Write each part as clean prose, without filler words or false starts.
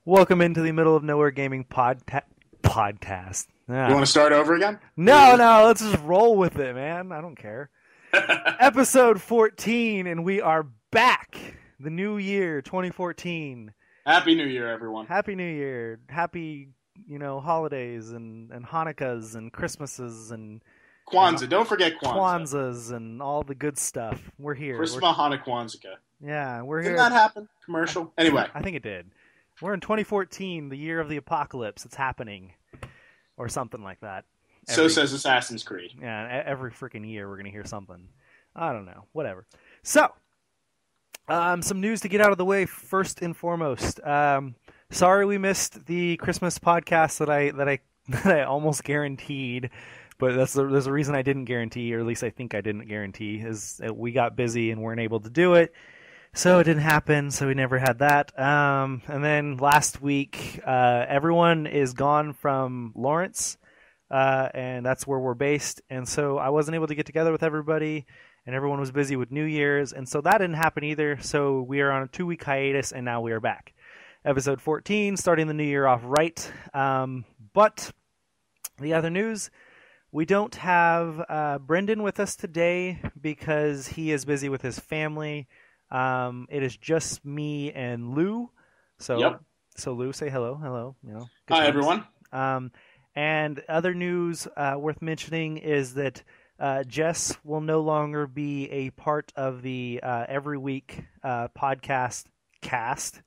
Welcome into the Middle of Nowhere Gaming podcast. You want to start over again? No, let's just roll with it, man. I don't care. Episode 14, and we are back. The new year, 2014. Happy New Year, everyone. Happy New Year. Happy, holidays and Hanukkahs and Christmases and Kwanzaa. Don't forget Kwanzaa. Kwanzas and all the good stuff. We're here. Christmas, Hanukkah, Kwanzaa. Yeah, we're here. Didn't that happen? Commercial? Anyway. I think it did. We're in 2014, the year of the apocalypse. It's happening. Or something like that. So says Assassin's Creed. Yeah, every freaking year we're going to hear something. I don't know. Whatever. So, some news to get out of the way first and foremost. Sorry we missed the Christmas podcast that I almost guaranteed. But there's a reason I didn't guarantee, or at least I think I didn't guarantee, is that we got busy and weren't able to do it. So it didn't happen, so we never had that. And then last week, everyone is gone from Lawrence, and that's where we're based. And so I wasn't able to get together with everybody, and everyone was busy with New Year's, and so that didn't happen either. So we are on a 2-week hiatus, and now we are back. Episode 14, starting the new year off right. But the other news, we don't have Brendan with us today because he is busy with his family. It is just me and Lou. So Lou, say hello. Hello. Hi, everyone. And other news worth mentioning is that Jess will no longer be a part of the every week podcast cast.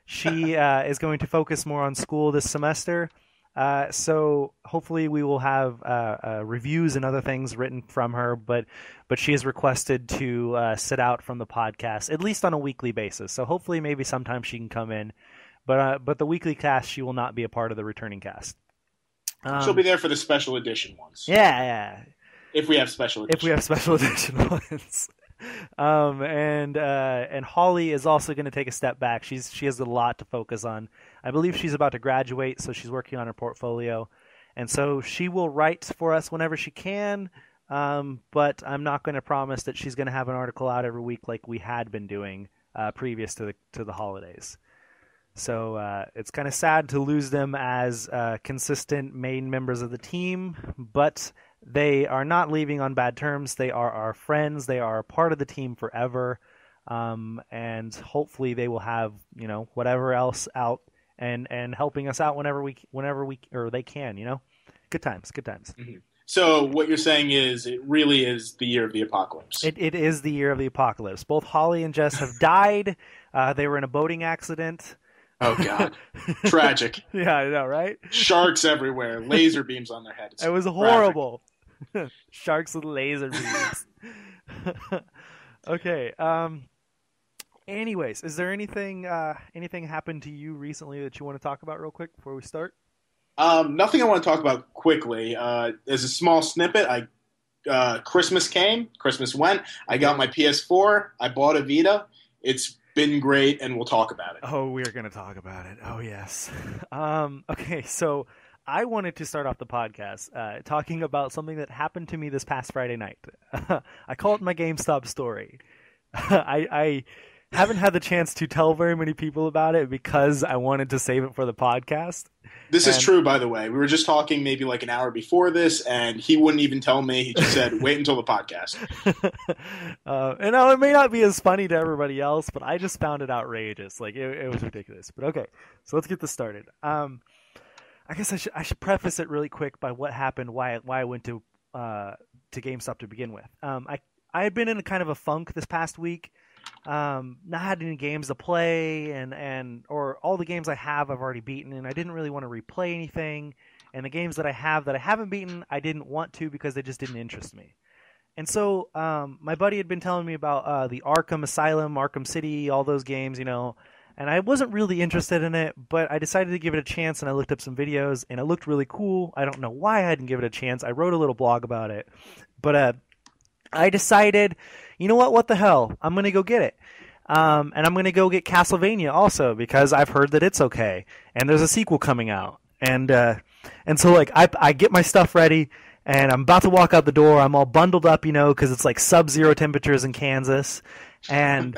She is going to focus more on school this semester. So hopefully we will have reviews and other things written from her, but she has requested to sit out from the podcast, at least on a weekly basis. So hopefully maybe sometime she can come in, but the weekly cast, she will not be a part of the returning cast. She'll be there for the special edition ones. Yeah. If we have special edition ones. And Holly is also going to take a step back. She has a lot to focus on. I believe she's about to graduate, so she's working on her portfolio, and so she will write for us whenever she can. But I'm not going to promise that she's going to have an article out every week like we had been doing previous to the holidays. So it's kind of sad to lose them as consistent main members of the team, but they are not leaving on bad terms. They are our friends. They are a part of the team forever. And hopefully they will have, whatever else out and helping us out whenever we or they can, Good times. Mm-hmm. So what you're saying is it really is the year of the apocalypse. It is the year of the apocalypse. Both Holly and Jess have died. They were in a boating accident. Oh, God. Tragic. Yeah, I know, right? Sharks everywhere. Laser beams on their heads. It was horrible. Sharks with laser beams. Okay. Anyways, is there anything happened to you recently that you want to talk about real quick before we start? Nothing I want to talk about quickly. As a small snippet, Christmas came. Christmas went. I got my PS4. I bought a Vita. It's been great, and we'll talk about it. Oh, we're going to talk about it. Oh, yes. Okay, so I wanted to start off the podcast talking about something that happened to me this past Friday night. I call it my GameStop story. I haven't had the chance to tell very many people about it because I wanted to save it for the podcast. This is true, by the way. We were just talking maybe like an hour before this, and he wouldn't even tell me. He just said, wait until the podcast. And it may not be as funny to everybody else, but I just found it outrageous. Like, it was ridiculous. But okay, so let's get this started. I guess I should preface it really quick by what happened, why I went to GameStop to begin with. I had been in a kind of a funk this past week. Not had any games to play, or all the games I have I've already beaten, and I didn't really want to replay anything. And the games that I haven't beaten, I didn't want to because they just didn't interest me. And so my buddy had been telling me about the Arkham Asylum, Arkham City, all those games, and I wasn't really interested in it, but I decided to give it a chance, and I looked up some videos, and it looked really cool. I don't know why I didn't give it a chance. I wrote a little blog about it, but I decided, you know what the hell, I'm going to go get it. And I'm going to go get Castlevania also because I've heard that it's okay, and there's a sequel coming out. And so like I get my stuff ready, and I'm about to walk out the door. I'm all bundled up, because it's like sub-zero temperatures in Kansas, and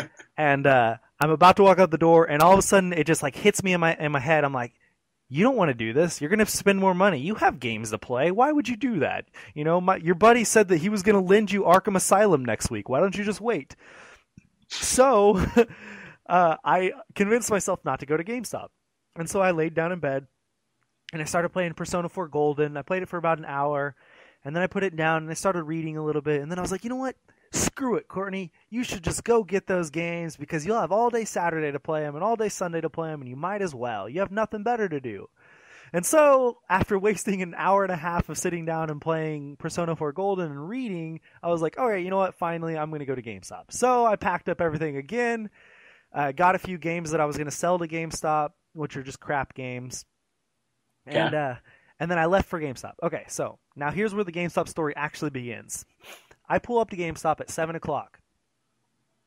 I'm about to walk out the door, and all of a sudden it just like hits me in my head. I'm like, you don't want to do this. You're going to spend more money. You have games to play. Why would you do that? You know, your buddy said that he was going to lend you Arkham Asylum next week. Why don't you just wait? So I convinced myself not to go to GameStop. And so I laid down in bed, and I started playing Persona 4 Golden. I played it for about an hour, and then I put it down, and I started reading a little bit. And then I was like, you know what? Screw it, Courtney. You should just go get those games because you'll have all day Saturday to play them and all day Sunday to play them, and you might as well. You have nothing better to do. And so, after wasting an hour and a half of sitting down and playing Persona 4 Golden and reading, I was like, all right, you know what? Finally, I'm going to go to GameStop. So I packed up everything again, got a few games that I was going to sell to GameStop, which are just crap games, and then I left for GameStop. Okay, so now here's where the GameStop story actually begins. I pull up to GameStop at 7 o'clock,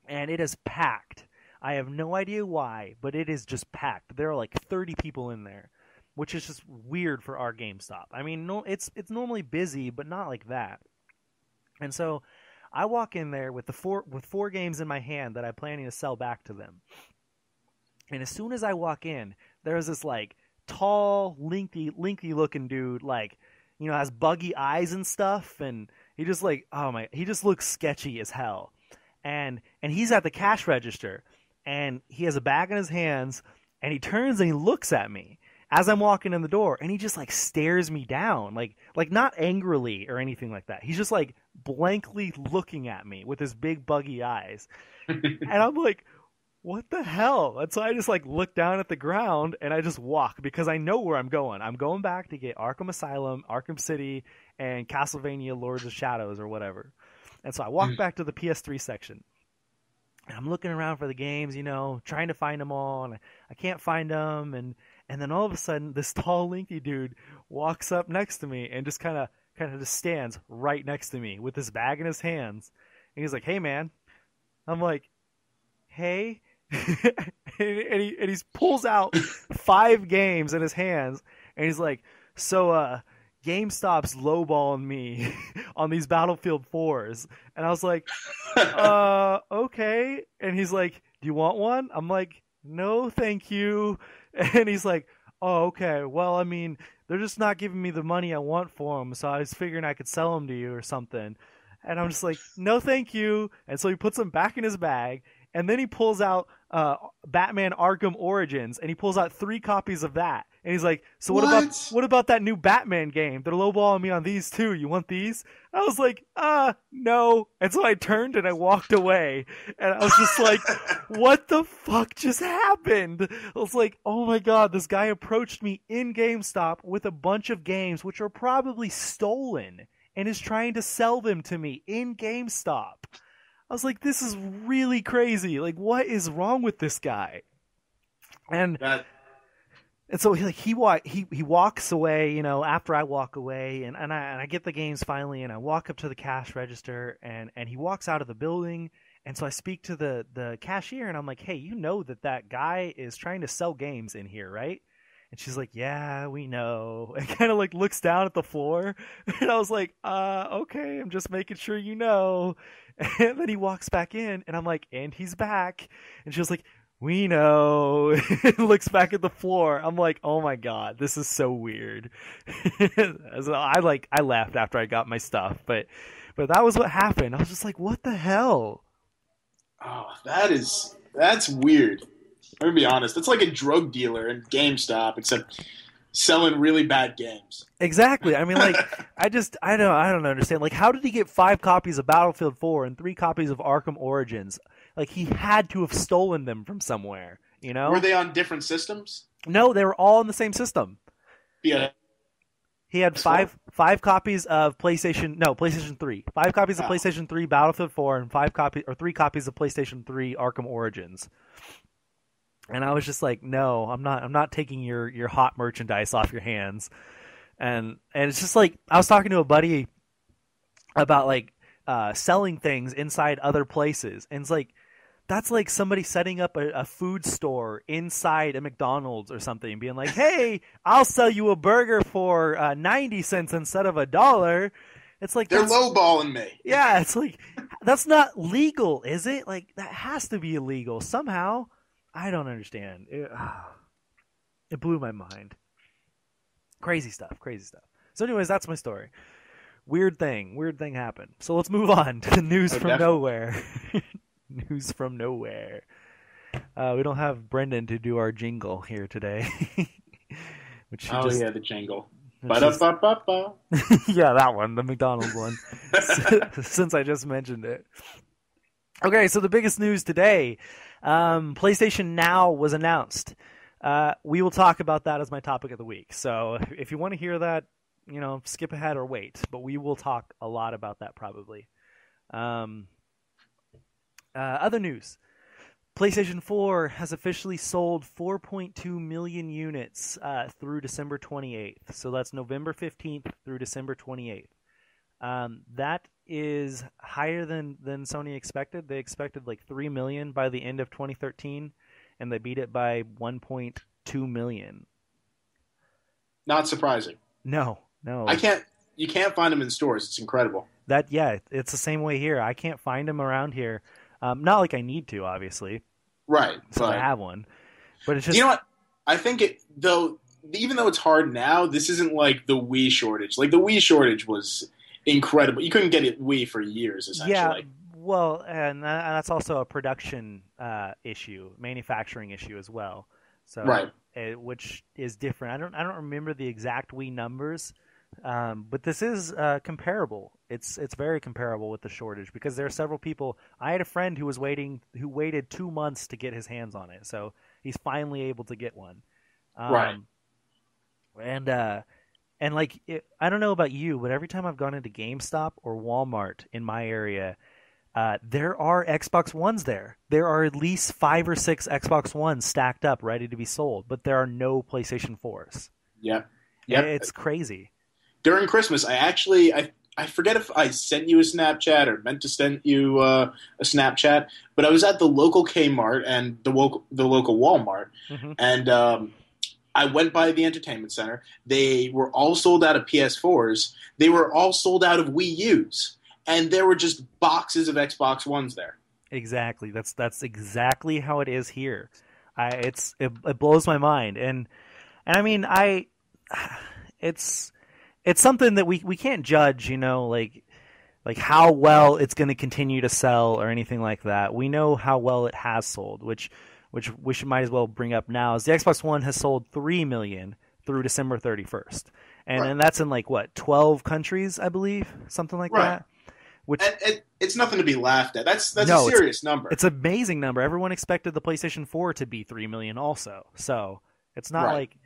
and it is packed. I have no idea why, but it is just packed. There are like 30 people in there, which is just weird for our GameStop. I mean, no, it's normally busy, but not like that. And so I walk in there with four games in my hand that I'm planning to sell back to them. And as soon as I walk in, there's this like tall, lengthy looking dude, like, you know, has buggy eyes and stuff, and he just like, he just looks sketchy as hell. And he's at the cash register, and he has a bag in his hands, and he turns and he looks at me as I'm walking in the door, and he just like stares me down, like not angrily or anything like that. He's just like blankly looking at me with his big buggy eyes. And I'm like, what the hell? And so I just like look down at the ground and I just walk because I know where I'm going. I'm going back to get Arkham Asylum, Arkham City, and Castlevania Lords of Shadows or whatever. And so I walk back to the PS3 section. And I'm looking around for the games, you know, trying to find them all, and I can't find them. And then all of a sudden, this tall, lengthy dude walks up next to me and just kind of just stands right next to me with this bag in his hands. And he's like, "Hey, man." I'm like, "Hey." and he pulls out 5 games in his hands, and he's like, "So, GameStop's lowballing me on these Battlefield 4s." And I was like, okay. And he's like, "Do you want one?" I'm like, "No, thank you." And he's like, "Oh, okay. Well, I mean, they're just not giving me the money I want for them, so I was figuring I could sell them to you or something." And I'm just like, "No, thank you." And so he puts them back in his bag, and then he pulls out Batman Arkham Origins, and he pulls out 3 copies of that. And he's like, "So what about that new Batman game? They're lowballing me on these too. You want these?" I was like, no. And so I turned and I walked away. And I was just like, what the fuck just happened? I was like, oh my god, this guy approached me in GameStop with a bunch of games which are probably stolen and is trying to sell them to me in GameStop. I was like, this is really crazy. Like, what is wrong with this guy? And so he walks away, you know, after I walk away, and I get the games finally, and I walk up to the cash register, and he walks out of the building, and so I speak to the cashier, and I'm like, "Hey, you know that guy is trying to sell games in here, right?" And she's like, "Yeah, we know." And kind of like looks down at the floor, and I was like, okay, I'm just making sure you know." And then he walks back in, and I'm like, "And he's back." And she was like, "We know." Looks back at the floor. I'm like, oh my god, this is so weird. So I laughed after I got my stuff, but that was what happened. I was just like, what the hell? Oh, that's weird. Let me be honest. It's like a drug dealer in GameStop, except selling really bad games. Exactly. I mean, like, I don't understand. Like, how did he get 5 copies of Battlefield 4 and 3 copies of Arkham Origins? Like, he had to have stolen them from somewhere, you know? Were they on different systems? No, they were all on the same system. Yeah. He had five copies of PlayStation 3. 5 copies of PlayStation 3 Battlefield 4 and 3 copies of PlayStation 3 Arkham Origins. And I was just like, no, I'm not taking your hot merchandise off your hands. And it's just like, I was talking to a buddy about like selling things inside other places, and it's like, that's like somebody setting up a food store inside a McDonald's or something, being like, "Hey, I'll sell you a burger for 90 cents instead of $1." It's like, they're lowballing me. Yeah, it's like, that's not legal, is it? Like, that has to be illegal somehow. I don't understand. It blew my mind. Crazy stuff. Crazy stuff. So, anyways, that's my story. Weird thing happened. So let's move on to the news from definitely. nowhere. News from nowhere. We don't have Brendan to do our jingle here today. Which Yeah, the jingle. just, Ba-da-ba-ba-ba. yeah, that one, the McDonald's one. Since I just mentioned it. Okay, so the biggest news today, PlayStation Now was announced. We will talk about that as my topic of the week. So if you want to hear that, skip ahead or wait. But we will talk a lot about that probably. Other news. PlayStation 4 has officially sold 4.2 million units through December 28th. So that's November 15th through December 28th. That is higher than Sony expected. They expected like 3 million by the end of 2013, and they beat it by 1.2 million. Not surprising. No. You can't find them in stores. It's incredible. It's the same way here. I can't find them around here. Not like I need to, obviously. Right. So I have one. But it's just... You know what? I think even though it's hard now, this isn't like the Wii shortage. Like, the Wii shortage was incredible. You couldn't get it Wii for years, essentially. Yeah, well, and that's also a production issue, manufacturing issue as well. So, right. Which is different. I don't remember the exact Wii numbers, but this is comparable. It's very comparable with the shortage because there are several people. I had a friend who waited 2 months to get his hands on it, so he's finally able to get one. Right. And like, I don't know about you, but every time I've gone into GameStop or Walmart in my area, there are Xbox Ones there. There are at least 5 or 6 Xbox Ones stacked up, ready to be sold, but there are no PlayStation 4s. Yep. It's crazy. During Christmas, I forget if I sent you a Snapchat or meant to send you a Snapchat, but I was at the local Kmart and the local Walmart, Mm-hmm. and I went by the entertainment center. They were all sold out of PS4s. They were all sold out of Wii U's. And there were just boxes of Xbox Ones there. Exactly. That's exactly how it is here. It blows my mind. And I mean, it's something that we can't judge, like how well it's going to continue to sell or anything like that. We know how well it has sold, which we might as well bring up now is the Xbox One has sold 3 million through December 31st. And that's in 12 countries, I believe, something like that. Which it's nothing to be laughed at. That's a serious number. It's an amazing number. Everyone expected the PlayStation 4 to be 3 million also. So it's not like,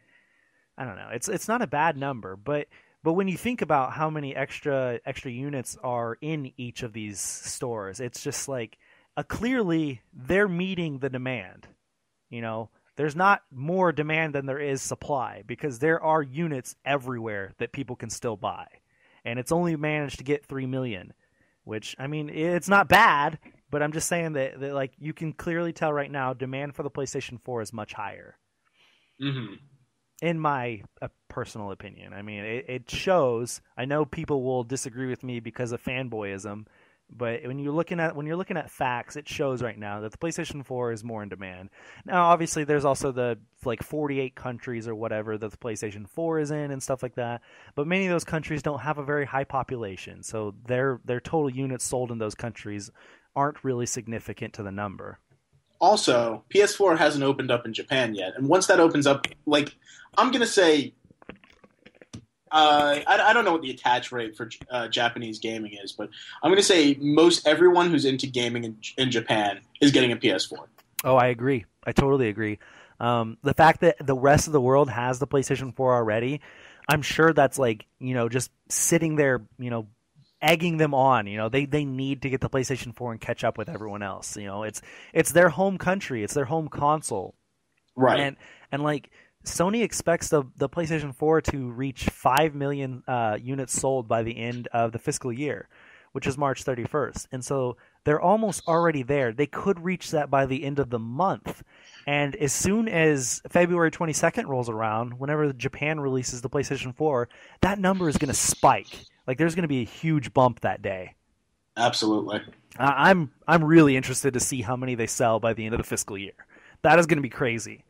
I don't know. It's not a bad number, but when you think about how many extra units are in each of these stores, it's just like clearly they're meeting the demand. There's not more demand than there is supply because there are units everywhere that people can still buy. And it's only managed to get 3 million, which, I mean, it's not bad, but I'm just saying that like you can clearly tell right now demand for the PlayStation 4 is much higher. Mm-hmm. In my personal opinion. I mean, it shows. I know people will disagree with me because of fanboyism, but when you're looking at facts, it shows right now that the PlayStation 4 is more in demand. Now, obviously, there's also the 48 countries or whatever that the PlayStation 4 is in and stuff like that. But many of those countries don't have a very high population, so their total units sold in those countries aren't really significant to the number. Also, PS4 hasn't opened up in Japan yet, and once that opens up, I'm gonna say. I don't know what the attach rate for Japanese gaming is, but I'm going to say most everyone who's into gaming in Japan is getting a PS4. Oh, I agree. I totally agree. The fact that the rest of the world has the PlayStation 4 already, I'm sure that's just sitting there, egging them on. They need to get the PlayStation 4 and catch up with everyone else. It's their home country. It's their home console. Right. And Sony expects the PlayStation 4 to reach 5 million units sold by the end of the fiscal year, which is March 31st. And so they're almost already there. They could reach that by the end of the month. And as soon as February 22nd rolls around, whenever Japan releases the PlayStation 4, that number is going to spike. There's going to be a huge bump that day. Absolutely. I'm really interested to see how many they sell by the end of the fiscal year. That is going to be crazy.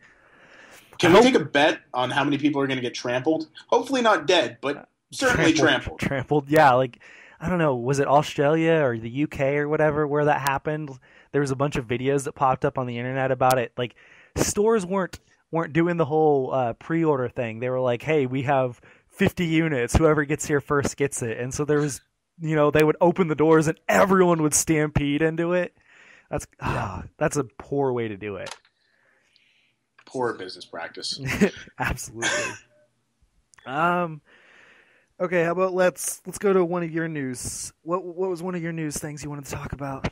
Can we take a bet on how many people are going to get trampled? Hopefully not dead, but certainly trampled. Trampled, yeah. Like, I don't know, was it Australia or the UK or whatever where that happened? There was a bunch of videos that popped up on the internet about it. Like, stores weren't doing the whole pre-order thing. They were like, hey, we have 50 units. Whoever gets here first gets it. And so there was, they would open the doors and everyone would stampede into it. That's a poor way to do it. Poor business practice. Absolutely. Okay, how about let's go to one of your news. What was one of your news things you wanted to talk about?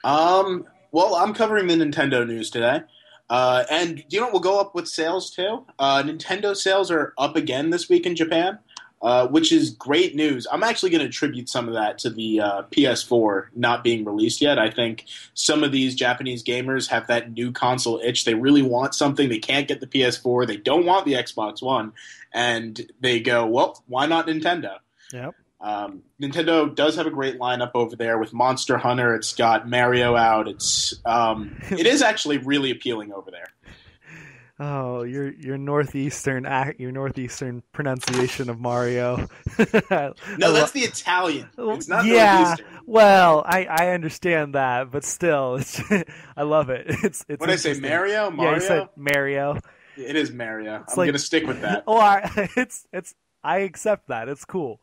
Well, I'm covering the Nintendo news today. And you know what will go up with sales too? Nintendo sales are up again this week in Japan, which is great news. I'm actually going to attribute some of that to the PS4 not being released yet. I think some of these Japanese gamers have that new console itch. They really want something. They can't get the PS4. They don't want the Xbox One. And they go, well, why not Nintendo? Yep. Nintendo does have a great lineup over there with Monster Hunter. It's got Mario out. It is actually really appealing over there. Oh, your northeastern pronunciation of Mario. No, that's the Italian. It's not northeastern. Well, I understand that, but still, I love it. It's when I say Mario. Yeah, you said Mario. It is Mario. I'm gonna stick with that. Oh, I accept that. It's cool.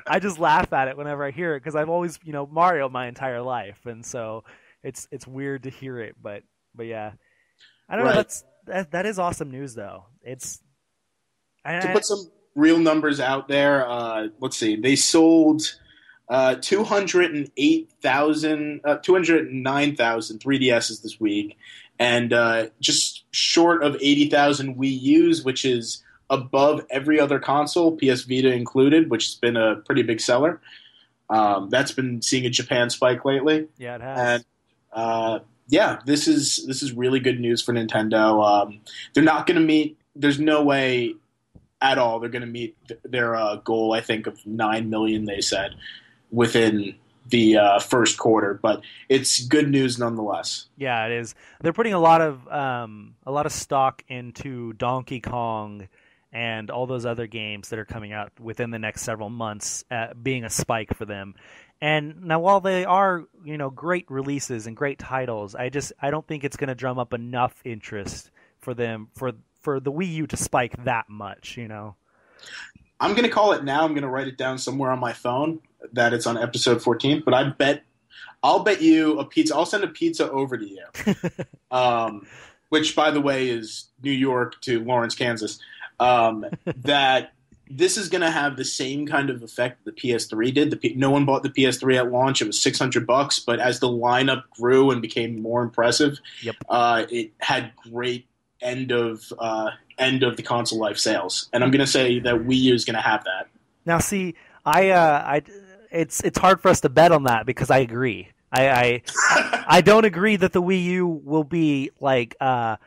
I just laugh at it whenever I hear it because I've always, Mario my entire life, and so it's weird to hear it. But yeah, I don't know. That is awesome news, though. To put some real numbers out there. Let's see. They sold 209,000 3DSs this week, and just short of 80,000 Wii U's, which is above every other console, PS Vita included, which has been a pretty big seller. That's been seeing a Japan spike lately. Yeah, it has. And this is really good news for Nintendo. They're not going to meet. There's no way at all they're going to meet their goal. I think of 9 million. They said within the first quarter, but it's good news nonetheless. Yeah, it is. They're putting a lot of stock into Donkey Kong and all those other games that are coming out within the next several months, being a spike for them. And now, while they are, great releases and great titles, I don't think it's going to drum up enough interest for them for the Wii U to spike that much. I'm going to call it now. I'm going to write it down somewhere on my phone that it's on episode 14. But I'll bet you a pizza. I'll send a pizza over to you, which, by the way, is New York to Lawrence, Kansas. That this is going to have the same kind of effect the PS3 did. No one bought the PS3 at launch. It was $600, but as the lineup grew and became more impressive, it had great end of the console life sales. And I'm going to say that Wii U is going to have that. Now, see, it's hard for us to bet on that because I agree. I don't agree that the Wii U will be like a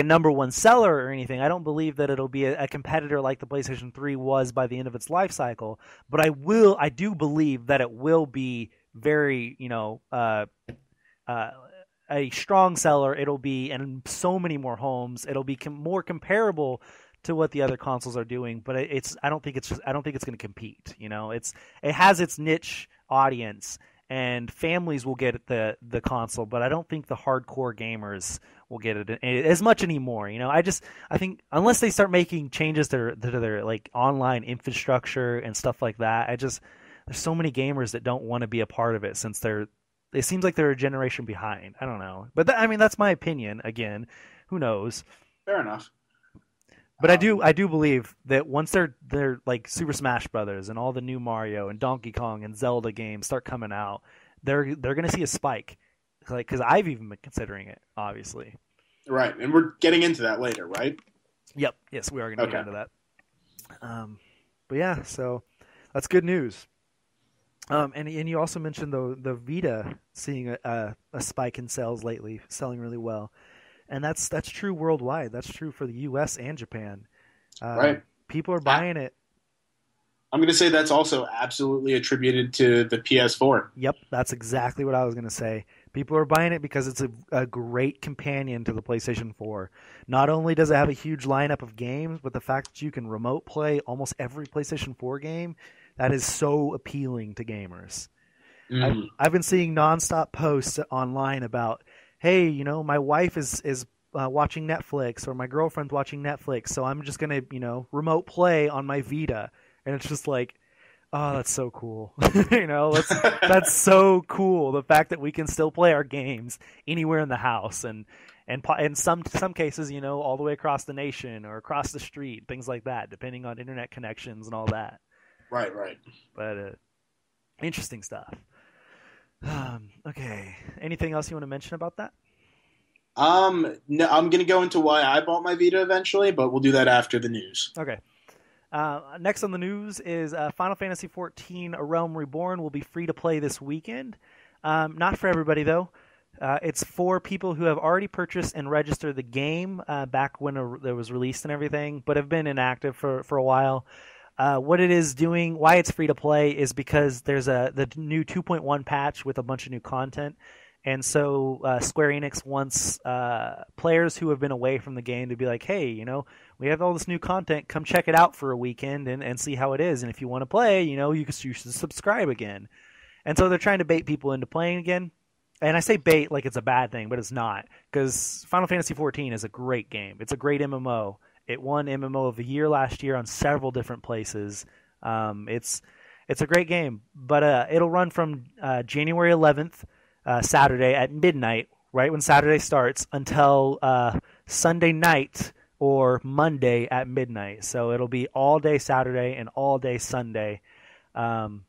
number one seller or anything. I don't believe that it'll be a competitor like the PlayStation 3 was by the end of its life cycle. But I do believe that it will be very, a strong seller. It'll be in so many more homes. It'll be more comparable to what the other consoles are doing. But I don't think it's going to compete. It has its niche audience. And families will get the console, but I don't think the hardcore gamers will get it as much anymore. I think unless they start making changes to their like online infrastructure and stuff like that, there's so many gamers that don't want to be a part of it since it seems like they're a generation behind. I don't know, but that's my opinion. Again, who knows? Fair enough. But I do believe that once they're like Super Smash Brothers and all the new Mario and Donkey Kong and Zelda games start coming out, they're going to see a spike. Like, because I've even been considering it, obviously. Right, and we're getting into that later, right? Yep. Yes, we are going to get into that. But yeah, so that's good news. And you also mentioned the Vita seeing a spike in sales lately, selling really well. And that's true worldwide. That's true for the U.S. and Japan. Right. People are buying it. I'm going to say that's also absolutely attributed to the PS4. Yep, that's exactly what I was going to say. People are buying it because it's a great companion to the PlayStation 4. Not only does it have a huge lineup of games, but the fact that you can remote play almost every PlayStation 4 game, that is so appealing to gamers. I've been seeing nonstop posts online about, hey, my wife is watching Netflix, or my girlfriend's watching Netflix, so I'm just gonna remote play on my Vita, and it's just like, oh, that's so cool. That's so cool. The fact that we can still play our games anywhere in the house, and in some cases, all the way across the nation or across the street, things like that, depending on internet connections and all that. Right. But interesting stuff. Okay. Anything else you want to mention about that? No, I'm gonna go into why I bought my Vita eventually, but we'll do that after the news. Okay. Next on the news is Final Fantasy XIV: A Realm Reborn will be free to play this weekend. Not for everybody, though. It's for people who have already purchased and registered the game back when it was released and everything, but have been inactive for a while. What it is doing, why it's free to play, is because there's the new 2.1 patch with a bunch of new content. And so Square Enix wants players who have been away from the game to be like, hey, we have all this new content. Come check it out for a weekend and see how it is. And if you want to play, you should subscribe again. And so they're trying to bait people into playing again. And I say bait like it's a bad thing, but it's not. Because Final Fantasy XIV is a great game. It's a great MMO. It won MMO of the Year last year on several different places. It's a great game. But it'll run from January 11th, Saturday at midnight, right when Saturday starts, until Sunday night or Monday at midnight. So it'll be all day Saturday and all day Sunday. And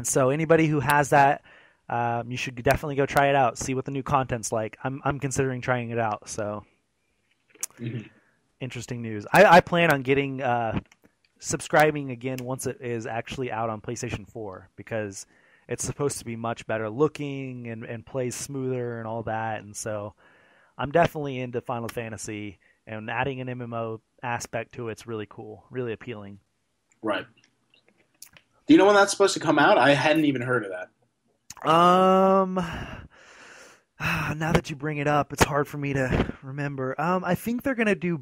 so anybody who has that, you should definitely go try it out, see what the new content's like. I'm considering trying it out. So Interesting news. I plan on getting subscribing again once it is actually out on PlayStation 4, because it's supposed to be much better looking and plays smoother and all that. And so I'm definitely into Final Fantasy, and adding an MMO aspect to it's really cool, really appealing. Right. Do you know when that's supposed to come out? I hadn't even heard of that. Now that you bring it up, it's hard for me to remember. I think they're going to do a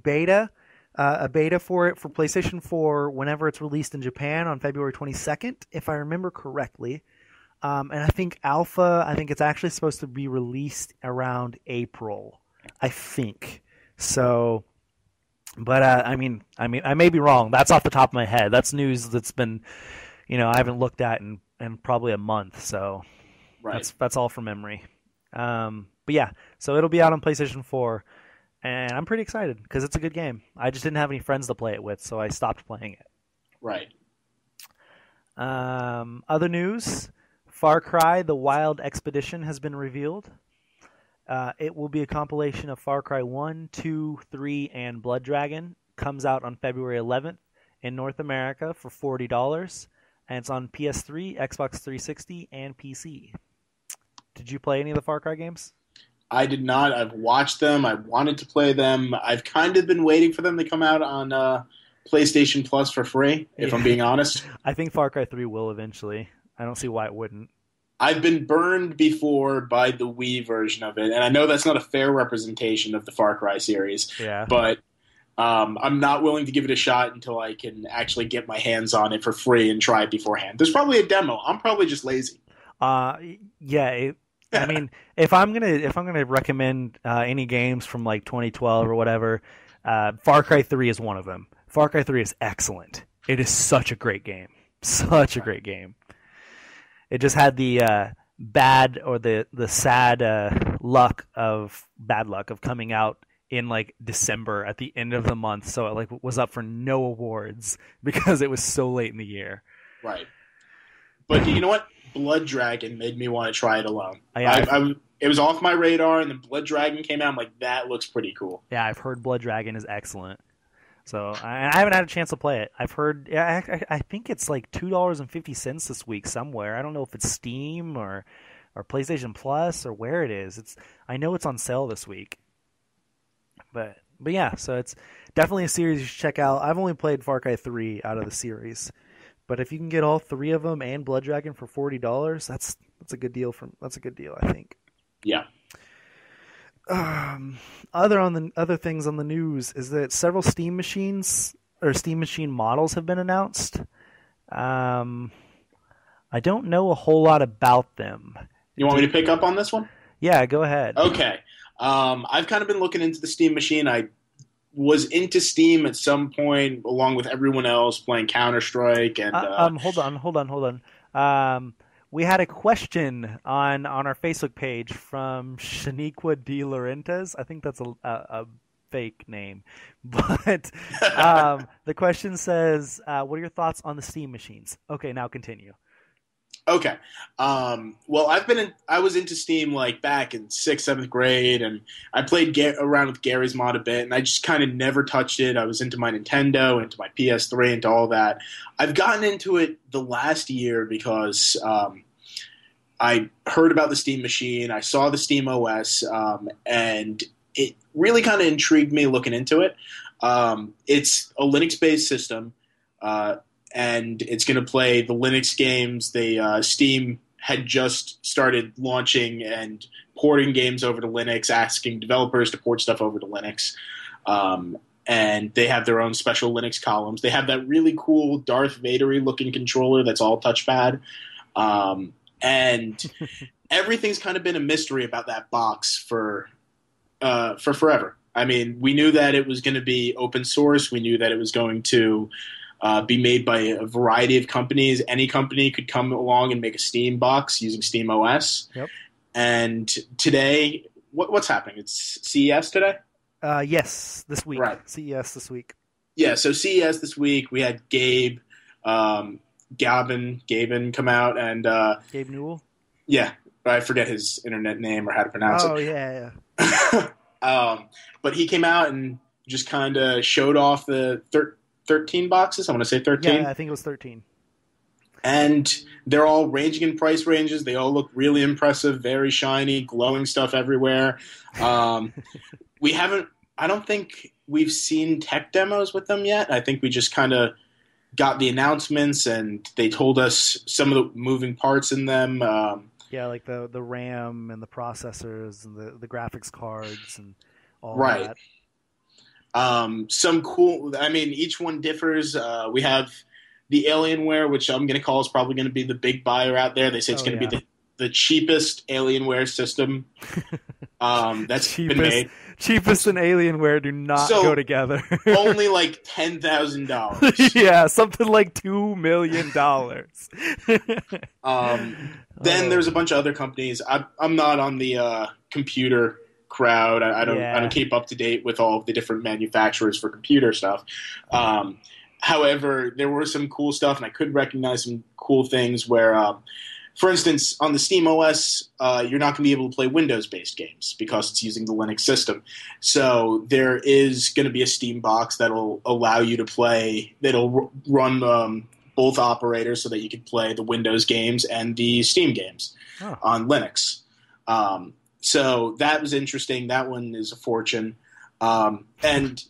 beta for it for PlayStation 4 whenever it's released in Japan on February 22nd, if I remember correctly. And I think it's actually supposed to be released around April, I think. So, but I may be wrong. That's off the top of my head. That's news that's been, I haven't looked at in probably a month. So, right. That's all from memory. But yeah, so it'll be out on PlayStation 4, and I'm pretty excited because it's a good game. I just didn't have any friends to play it with, so I stopped playing it. Right. Other news. Far Cry: The Wild Expedition has been revealed. It will be a compilation of Far Cry 1, 2, 3, and Blood Dragon. Comes out on February 11th in North America for $40, and it's on PS3, Xbox 360, and PC. Did you play any of the Far Cry games? I did not. I've watched them. I wanted to play them. I've kind of been waiting for them to come out on PlayStation Plus for free, if I'm being honest. I think Far Cry 3 will eventually. I don't see why it wouldn't. I've been burned before by the Wii version of it, and I know that's not a fair representation of the Far Cry series. Yeah. But I'm not willing to give it a shot until I can actually get my hands on it for free and try it beforehand. There's probably a demo. I'm probably just lazy. Yeah. I mean, if I'm gonna recommend any games from like 2012 or whatever, Far Cry 3 is one of them. Far Cry 3 is excellent. It is such a great game. Such a great game. It just had the bad or the sad bad luck of coming out in like December at the end of the month, so it like was up for no awards because it was so late in the year. Right. But you know what? Blood Dragon made me want to try it alone. It was off my radar, and then Blood Dragon came out. I'm like, that looks pretty cool. Yeah, I've heard Blood Dragon is excellent. So I haven't had a chance to play it. I've heard, I think it's like $2.50 this week somewhere. I don't know if it's Steam or PlayStation Plus or where it is. I know it's on sale this week. But yeah, so it's definitely a series you should check out. I've only played Far Cry 3 out of the series, but if you can get all three of them and Blood Dragon for $40, that's a good deal. That's a good deal, I think. Um, other things on the news is that several Steam machines or Steam machine models have been announced. Um, I don't know a whole lot about them. You want me to pick up on this one? Yeah, go ahead. Okay. I've kind of been looking into the Steam machine. I was into Steam at some point, along with everyone else, playing Counter Strike and. Hold on. We had a question on our Facebook page from Shaniqua De Laurentiis. I think that's a fake name, but the question says, "What are your thoughts on the Steam machines?" Okay, now continue. Okay. Well, I was into Steam like back in sixth, seventh grade, and I played around with Gary's Mod a bit, and I just kind of never touched it. I was into my Nintendo, into my PS3, into all that. I've gotten into it the last year because I heard about the Steam machine. I saw the Steam OS, and it really kind of intrigued me looking into it. It's a Linux-based system. And it's going to play the Linux games. Steam had just started launching and porting games over to Linux, asking developers to port stuff over to Linux. And they have their own special Linux columns. They have that really cool Darth Vader-y looking controller that's all touchpad. And everything's kind of been a mystery about that box for forever. I mean, we knew that it was going to be open source. We knew that it was going to be made by a variety of companies. Any company could come along and make a Steam box using Steam OS. Yep. And today, what's happening? It's CES today? Yes, this week. Right. CES this week. Yeah, so CES this week, we had Gavin come out, and Gabe Newell? Yeah, I forget his internet name or how to pronounce it. Oh, yeah. But he came out and just kind of showed off the 13 boxes. I want to say 13. Yeah, I think it was 13. And they're all ranging in price ranges. They all look really impressive, very shiny, glowing stuff everywhere. I don't think we've seen tech demos with them yet. I think we just kind of got the announcements and they told us some of the moving parts in them. Yeah, like the RAM and the processors and the graphics cards and all right. that. Some cool. I mean, each one differs. We have the Alienware, which I'm going to call is probably going to be the big buyer out there. They say it's going to be the cheapest Alienware system that's been made. Cheapest and Alienware do not go together. Only like $10,000. Yeah, something like $2 million. Then there's a bunch of other companies. I'm not on the computer crowd. I don't keep up to date with all of the different manufacturers for computer stuff. However, there were some cool stuff, and I could recognize some cool things where, for instance, on the Steam OS, you're not going to be able to play Windows-based games because it's using the Linux system. So there is going to be a Steam box that'll allow you to play, that'll run both operators so that you can play the Windows games and the Steam games on Linux. So that was interesting. That one is a fortune. And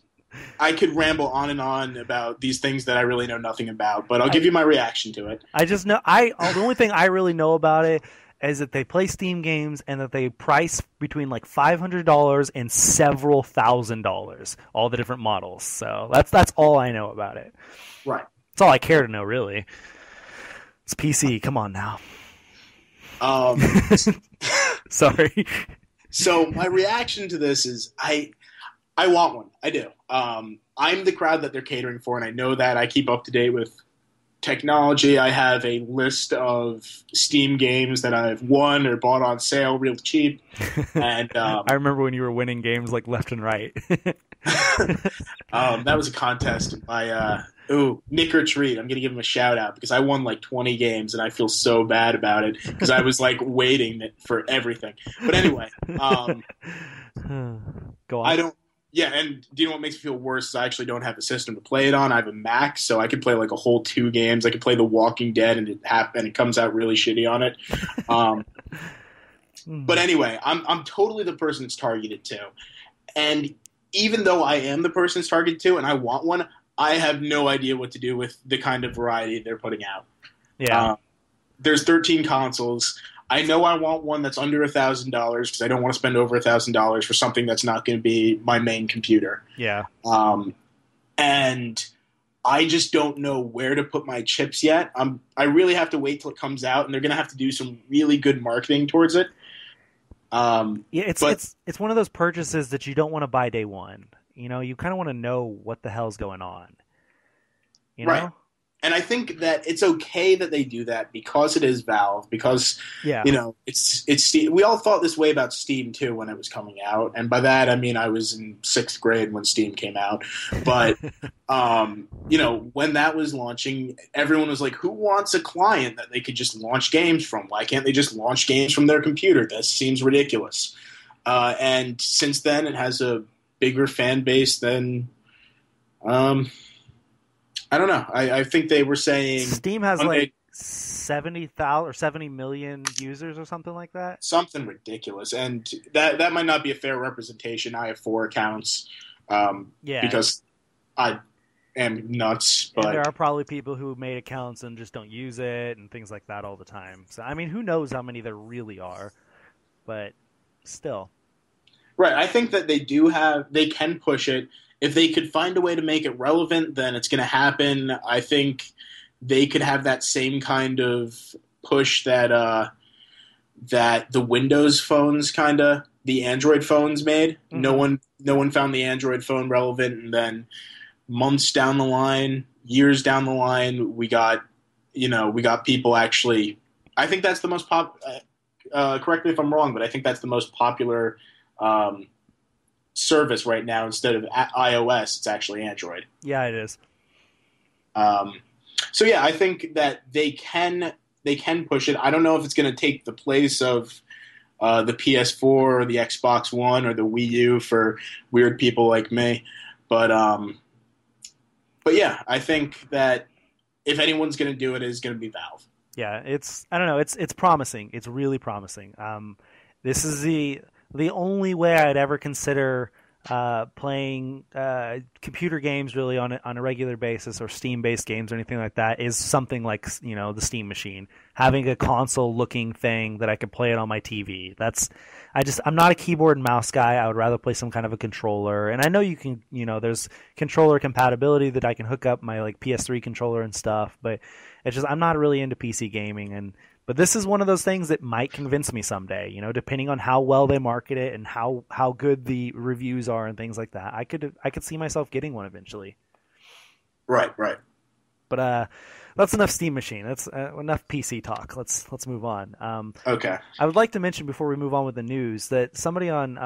I could ramble on and on about these things that I really know nothing about, but I'll give you my reaction to it. I just know the only thing I really know about it is that they play Steam games and that they price between like $500 and several $1,000s, all the different models. So that's all I know about it. Right. That's all I care to know, really. It's PC. Come on now. Sorry. So my reaction to this is I want one. I do. I'm the crowd that they're catering for, and I know that. I keep up to date with technology. I have a list of Steam games that I've won or bought on sale real cheap. And I remember when you were winning games like left and right. That was a contest by Nick or Treat. I'm going to give him a shout out because I won like 20 games and I feel so bad about it because I was like waiting for everything. But anyway, go on. Yeah, and do you know what makes me feel worse? Is I actually don't have a system to play it on. I have a Mac, so I can play like a whole 2 games. I can play The Walking Dead, and it comes out really shitty on it. But anyway, I'm totally the person it's targeted to. And even though I am the person it's targeted to and I want one, I have no idea what to do with the kind of variety they're putting out. Yeah. There's 13 consoles. I know I want one that's under $1,000 because I don't want to spend over $1,000 for something that's not going to be my main computer. Yeah. And I just don't know where to put my chips yet. I really have to wait till it comes out, and they're going to have to do some really good marketing towards it. Yeah, it's one of those purchases that you don't want to buy day one. You kind of want to know what the hell's going on. Right. And I think that it's okay that they do that because it is Valve. Because Yeah. it's Steam. We all thought this way about Steam too when it was coming out, and by that I mean I was in 6th grade when Steam came out. But when that was launching, everyone was like, "Who wants a client that they could just launch games from? Why can't they just launch games from their computer? This seems ridiculous." And since then, it has a bigger fan base than. I don't know. I think they were saying Steam has like 70,000 or 70 million users or something like that. Something ridiculous, and that might not be a fair representation. I have 4 accounts, because I am nuts. But and there are probably people who made accounts and just don't use it and things like that all the time. So I mean, who knows how many there really are, but still. Right. I think that they can push it. If they could find a way to make it relevant, then it's going to happen. I think they could have that same kind of push that the Windows phones the Android phones made. Mm-hmm. No one found the Android phone relevant, and then months down the line, years down the line, we got people actually. I think that's the most correct me if I'm wrong, but I think that's the most popular service right now. Instead of iOS, it's actually Android. Yeah, it is. So yeah, I think that they can push it. I don't know if it's going to take the place of the PS4 or the Xbox One or the Wii U for weird people like me, but yeah, I think that if anyone's going to do it, it's going to be Valve. Yeah, I don't know, it's promising. It's really promising. This is the only way I'd ever consider playing computer games really on a regular basis, or Steam-based games or anything like that, is something like the Steam machine, having a console-looking thing that I could play it on my TV. I'm not a keyboard and mouse guy. I would rather play some kind of a controller, and I know you can, there's controller compatibility that I can hook up my like PS3 controller and stuff, but it's just I'm not really into PC gaming. But this is one of those things that might convince me someday, depending on how well they market it and how good the reviews are and things like that. I could see myself getting one eventually. Right. But that's enough Steam Machine. That's enough PC talk. Let's move on. Okay. I would like to mention before we move on with the news that somebody on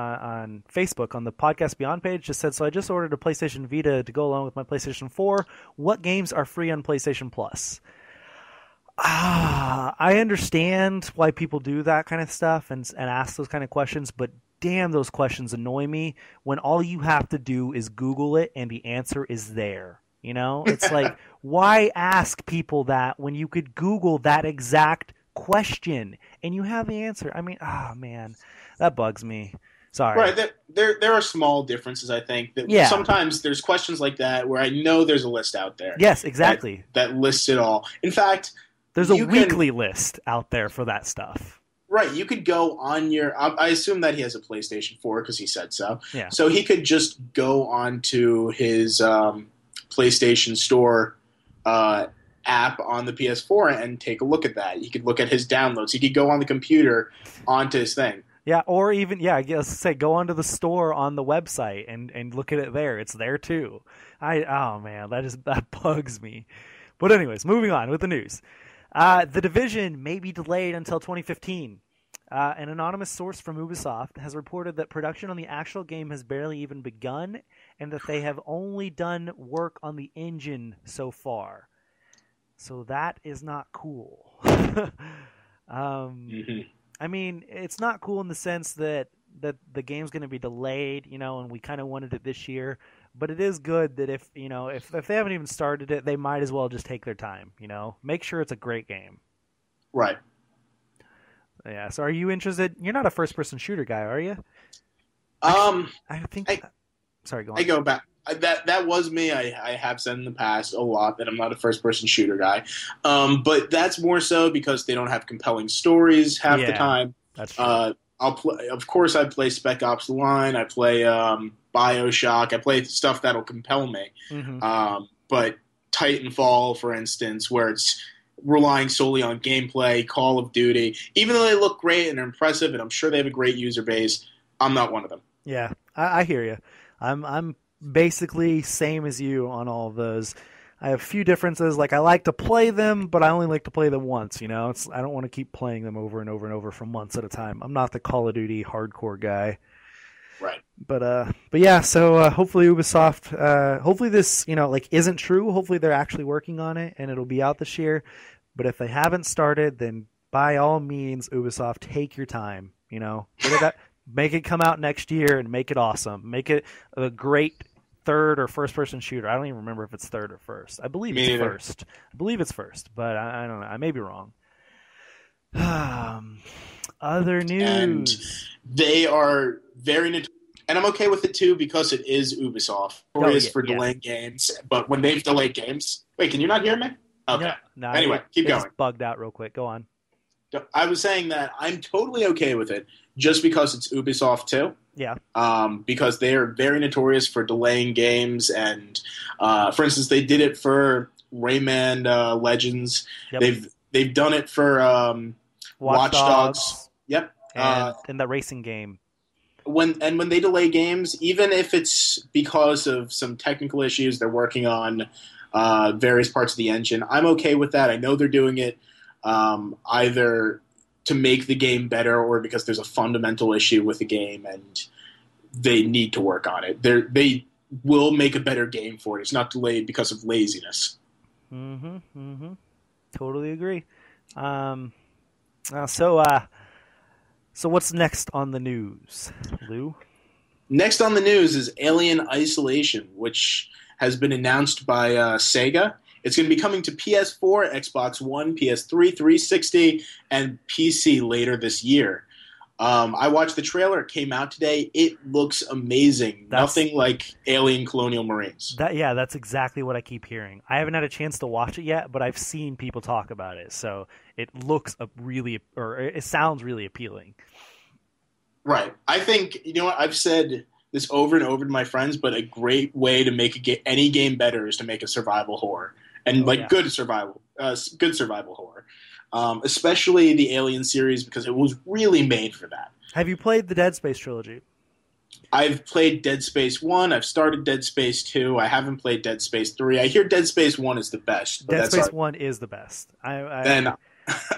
Facebook on the Podcast Beyond page just said, "So I just ordered a PlayStation Vita to go along with my PlayStation 4. What games are free on PlayStation Plus?" I understand why people do that kind of stuff and ask those kind of questions, but damn, those questions annoy me when all you have to do is Google it and the answer is there. It's like, why ask people that when you could Google that exact question and you have the answer? I mean, man, that bugs me. Sorry. Right. There are small differences, I think. Sometimes there's questions like that where I know there's a list out there. Yes, exactly. That lists it all. In fact, there's a weekly list out there for that stuff. Right. You could go on I assume that he has a PlayStation 4 because he said so. Yeah. So he could just go onto his PlayStation Store app on the PS4 and take a look at that. He could look at his downloads. He could go on the computer onto his thing. Yeah, or even, I guess say go onto the store on the website and look at it there. It's there too. Man, that bugs me. But anyways, moving on with the news. The Division may be delayed until 2015. An anonymous source from Ubisoft has reported that production on the actual game has barely even begun and that they have only done work on the engine so far. So that is not cool. I mean, it's not cool in the sense that the game's going to be delayed, and we kind of wanted it this year. But it is good that if they haven't even started it, they might as well just take their time, Make sure it's a great game. Right. Yeah, so are you interested? You're not a first-person shooter guy, are you? I think... Sorry, go on. I go back. That was me. I have said in the past a lot that I'm not a first person shooter guy, but that's more so because they don't have compelling stories half the Yeah, time. that's true. I'll play. Of course, I play Spec Ops: The Line. I play BioShock. I play stuff that'll compel me. Hmm. But Titanfall, for instance, where it's relying solely on gameplay, Call of Duty, even though they look great and are impressive, and I'm sure they have a great user base, I'm not one of them. Yeah, I hear you. I'm basically same as you on all of those. I have a few differences. Like I like to play them, but I only like to play them once. I don't want to keep playing them over and over and over for months at a time. I'm not the Call of Duty hardcore guy. Right. But yeah. So hopefully Ubisoft, hopefully this like isn't true. Hopefully they're actually working on it and it'll be out this year. But if they haven't started, then by all means, Ubisoft, take your time. Get it make it come out next year and make it awesome. Make it a great third or first person shooter. I don't even remember if it's third or first. I believe Me it's neither. first. I believe it's first, but I don't know. I may be wrong. Other And news. they are very notorious. And I'm okay with it too because it is Ubisoft. Oh Notorious yeah, for yeah. delaying games, but when they've delayed games, wait, can you not hear me? Okay. No. Anyway, keep it going. just bugged out real quick. Go on. I was saying that I'm totally okay with it just because it's Ubisoft too. Yeah. Because they are very notorious for delaying games, and for instance, they did it for Rayman Legends. Yep. They've done it for Watch Dogs. Yep. And in the racing game. When they delay games, even if it's because of some technical issues, they're working on various parts of the engine. I'm okay with that. I know they're doing it either to make the game better or because there's a fundamental issue with the game and they need to work on it. They will make a better game for it. It's not delayed because of laziness. Mm-hmm. Mm-hmm. Totally agree. So what's next on the news, Lou? Next on the news is Alien Isolation, which has been announced by Sega. It's going to be coming to PS4, Xbox One, PS3, 360, and PC later this year. I watched the trailer. It came out today. It looks amazing. Nothing like Alien Colonial Marines. That's exactly what I keep hearing. I haven't had a chance to watch it yet, but I've seen people talk about it. So it looks it sounds really appealing. Right. I think, you know what, I've said this over and over to my friends, but a great way to make any game better is to make a survival horror. And good survival horror. Especially the Alien series because it was really made for that. Have you played the Dead Space trilogy? I've played Dead Space 1. I've started Dead Space 2. I haven't played Dead Space 3. I hear Dead Space 1 is the best. Dead Space 1 is the best. Then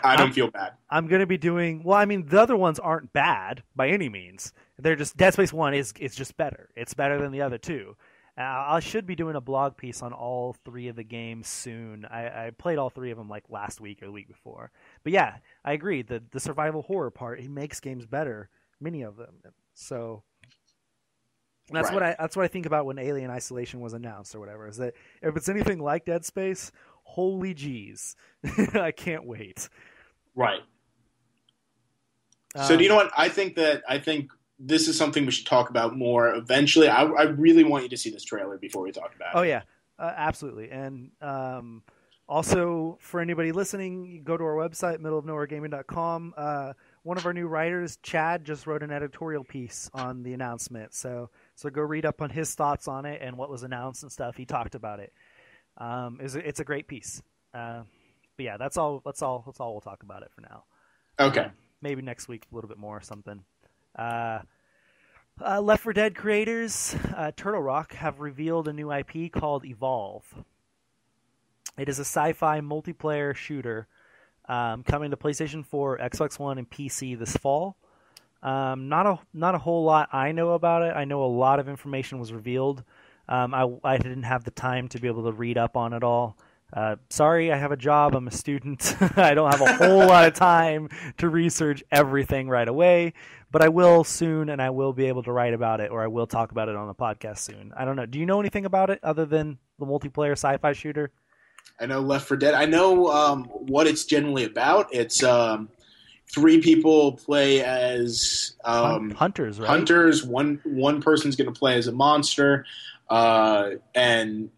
I don't feel bad. I'm going to be doing... Well, I mean, the other ones aren't bad by any means. They're just... Dead Space 1 is just better. It's better than the other two. I should be doing a blog piece on all three of the games soon. I played all three of them like last week or the week before. But yeah, I agree. The survival horror part, it makes games better, many of them. So that's right. what I think about when Alien Isolation was announced or whatever. Is that if it's anything like Dead Space, holy jeez, I can't wait. Right. So do you know what? I think this is something we should talk about more eventually. I really want you to see this trailer before we talk about it. Oh, yeah, absolutely. And also, for anybody listening, you go to our website, middleofnowheregaming.com. One of our new writers, Chad, just wrote an editorial piece on the announcement. So go read up on his thoughts on it and what was announced and stuff. He talked about it. It's a great piece. But yeah, that's all we'll talk about it for now. Okay. Maybe next week a little bit more or something. Left 4 Dead creators, Turtle Rock, have revealed a new IP called Evolve. It is a sci-fi multiplayer shooter coming to PlayStation 4, Xbox One, and PC this fall. Not a whole lot I know about it. I know a lot of information was revealed. I didn't have the time to be able to read up on it all. Sorry, I have a job. I'm a student. I don't have a whole lot of time to research everything right away, but I will soon, and I will be able to write about it, or I will talk about it on the podcast soon. I don't know. Do you know anything about it other than the multiplayer sci-fi shooter? I know Left 4 Dead. I know what it's generally about. It's 3 people play as Hunters, right? Hunters. One person's going to play as a monster. and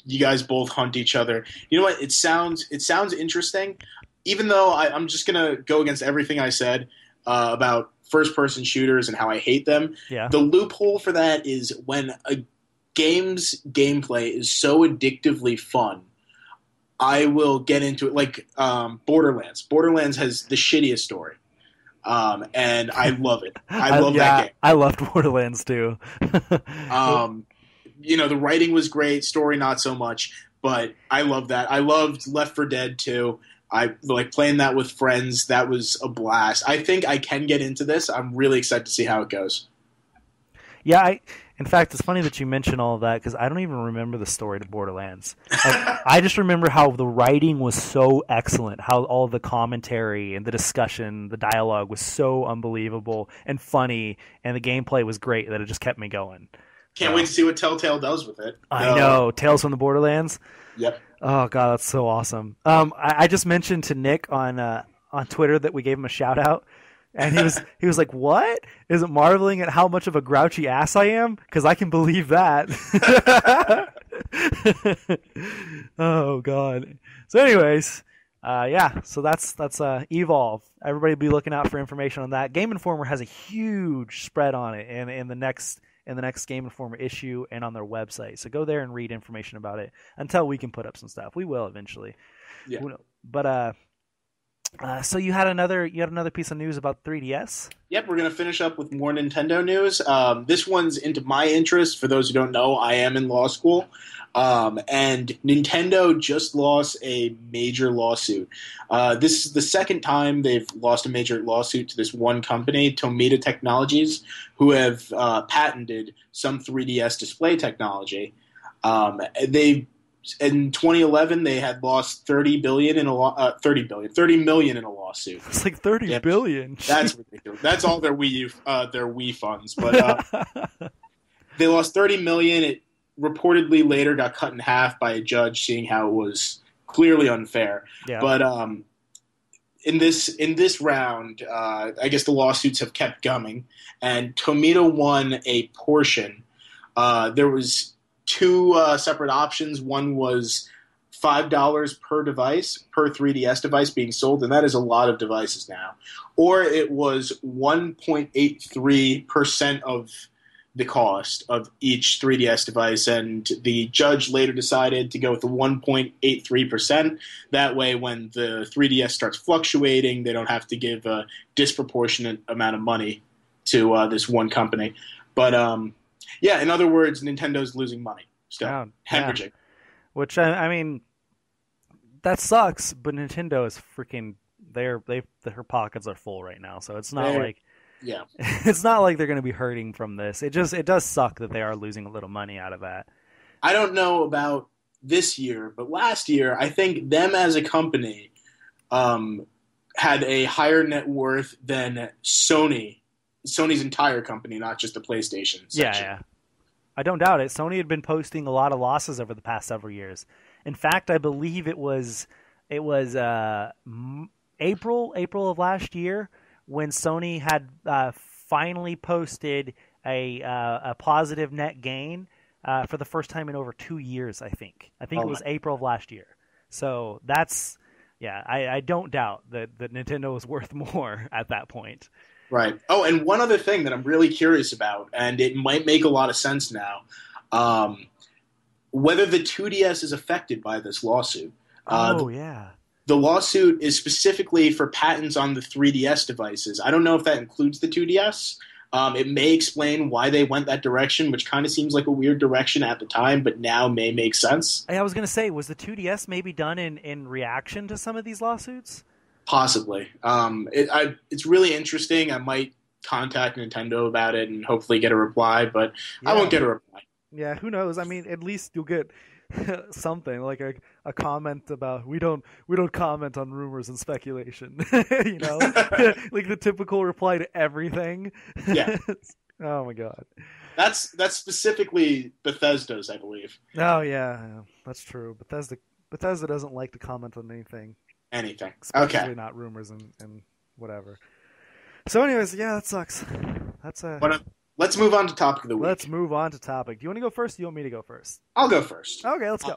you guys both hunt each other. You know what? It sounds interesting, even though I'm just gonna go against everything I said about first person shooters and how I hate them. Yeah. The loophole for that is when a game's gameplay is so addictively fun. I will get into it like Borderlands. Borderlands has the shittiest story, and I love it. I love that game. I loved Borderlands too. The writing was great, story not so much, but I love that. I loved Left 4 Dead too. I like playing that with friends. That was a blast. I think I can get into this. I'm really excited to see how it goes. Yeah, in fact, it's funny that you mention all of that because I don't even remember the story to Borderlands. I just remember how the writing was so excellent, how all the commentary and the discussion, the dialogue was so unbelievable and funny, and the gameplay was great that it just kept me going. Can't wait to see what Telltale does with it. I know. Tales from the Borderlands? Yep. Oh, God, that's so awesome. I just mentioned to Nick on Twitter that we gave him a shout-out. And he was like, "What? Is it marveling at how much of a grouchy ass I am? Because I can believe that." Oh God. So, anyways, yeah. So that's Evolve. Everybody be looking out for information on that. Game Informer has a huge spread on it, in the next Game Informer issue and on their website. So go there and read information about it until we can put up some stuff. We will eventually. Yeah. But so you had another piece of news about 3DS? Yep, we're going to finish up with more Nintendo news. This one's into my interest. For those who don't know, I am in law school. And Nintendo just lost a major lawsuit. This is the second time they've lost a major lawsuit to this one company, Tomita Technologies, who have patented some 3DS display technology. In 2011, they had lost $30 million in a lawsuit. It's like $30 billion. That's ridiculous. That's all their Wii funds. But they lost $30 million. It reportedly later got cut in half by a judge, seeing how it was clearly unfair. Yeah. But in this round, I guess the lawsuits have kept coming, and Tomita won a portion. There was two separate options. One was $5 per device, per 3DS device being sold, and that is a lot of devices now. Or it was 1.83% of the cost of each 3DS device, and the judge later decided to go with the 1.83%. That way, when the 3DS starts fluctuating, they don't have to give a disproportionate amount of money to this one company. But yeah, in other words, Nintendo's losing money still, hemorrhaging. Yeah. Which I mean, that sucks. But Nintendo is freaking her pockets are full right now, so it's not it's not like they're going to be hurting from this. It does suck that they are losing a little money out of that. I don't know about this year, but last year I think them as a company had a higher net worth than Sony's entire company, not just the PlayStation section. Yeah. I don't doubt it. Sony had been posting a lot of losses over the past several years. In fact, I believe it was April of last year when Sony had finally posted a positive net gain for the first time in over 2 years, I think. It was April of last year. So that's, I don't doubt that Nintendo was worth more at that point. Right. Oh, and one other thing that I'm really curious about, and it might make a lot of sense now, whether the 2DS is affected by this lawsuit. Yeah. The lawsuit is specifically for patents on the 3DS devices. I don't know if that includes the 2DS. It may explain why they went that direction, which kind of seems like a weird direction at the time, but now may make sense. I was going to say, was the 2DS maybe done in reaction to some of these lawsuits? Possibly. It's really interesting. I might contact Nintendo about it and hopefully get a reply, but I won't get a reply. Yeah, who knows? I mean, at least you'll get something like a comment about we don't comment on rumors and speculation. You know, like the typical reply to everything. Yeah. Oh my God. That's specifically Bethesda's, I believe. Oh yeah, that's true. Bethesda doesn't like to comment on anything. Especially not rumors and whatever. So anyways, yeah, that sucks. That's let's move on to topic of the Let's week. move on to topic. Do you want to go first? Do you want me to go first? I'll go first. Okay, let's go.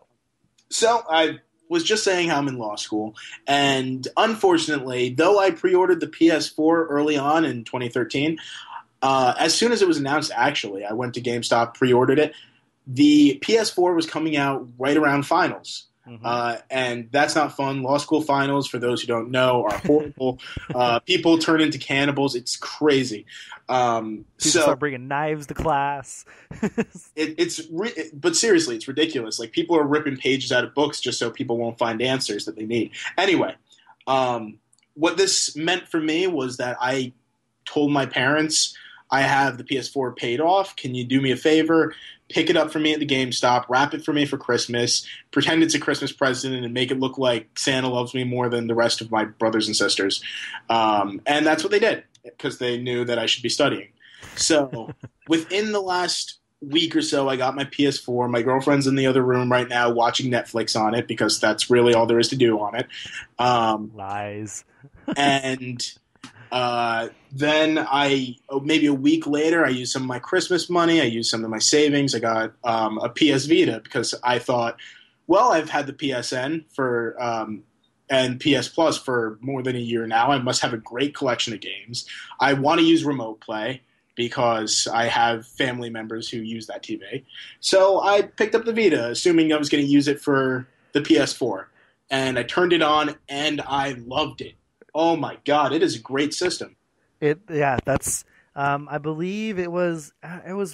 So I was just saying how I'm in law school, and unfortunately, though I pre-ordered the PS4 early on in 2013, as soon as it was announced, actually, I went to GameStop, pre-ordered it. The PS4 was coming out right around finals. And that's not fun. Law school finals, for those who don't know, are horrible. People turn into cannibals. It's crazy. People start bringing knives to class. But seriously, it's ridiculous. Like, people are ripping pages out of books just so people won't find answers that they need. Anyway, what this meant for me was that I told my parents, I have the PS4 paid off. Can you do me a favor? Pick it up for me at the GameStop, wrap it for me for Christmas, pretend it's a Christmas present, and make it look like Santa loves me more than the rest of my brothers and sisters. And that's what they did, because they knew that I should be studying. So within the last week or so, I got my PS4. My girlfriend's in the other room right now watching Netflix on it, because that's really all there is to do on it. Lies. And then maybe a week later, I used some of my Christmas money. I used some of my savings. I got a PS Vita, because I thought, well, I've had the PSN and PS Plus for more than a year now. I must have a great collection of games. I want to use Remote Play, because I have family members who use that TV. So I picked up the Vita, assuming I was going to use it for the PS4. And I turned it on, and I loved it. Oh my God! It is a great system. That's. I believe it was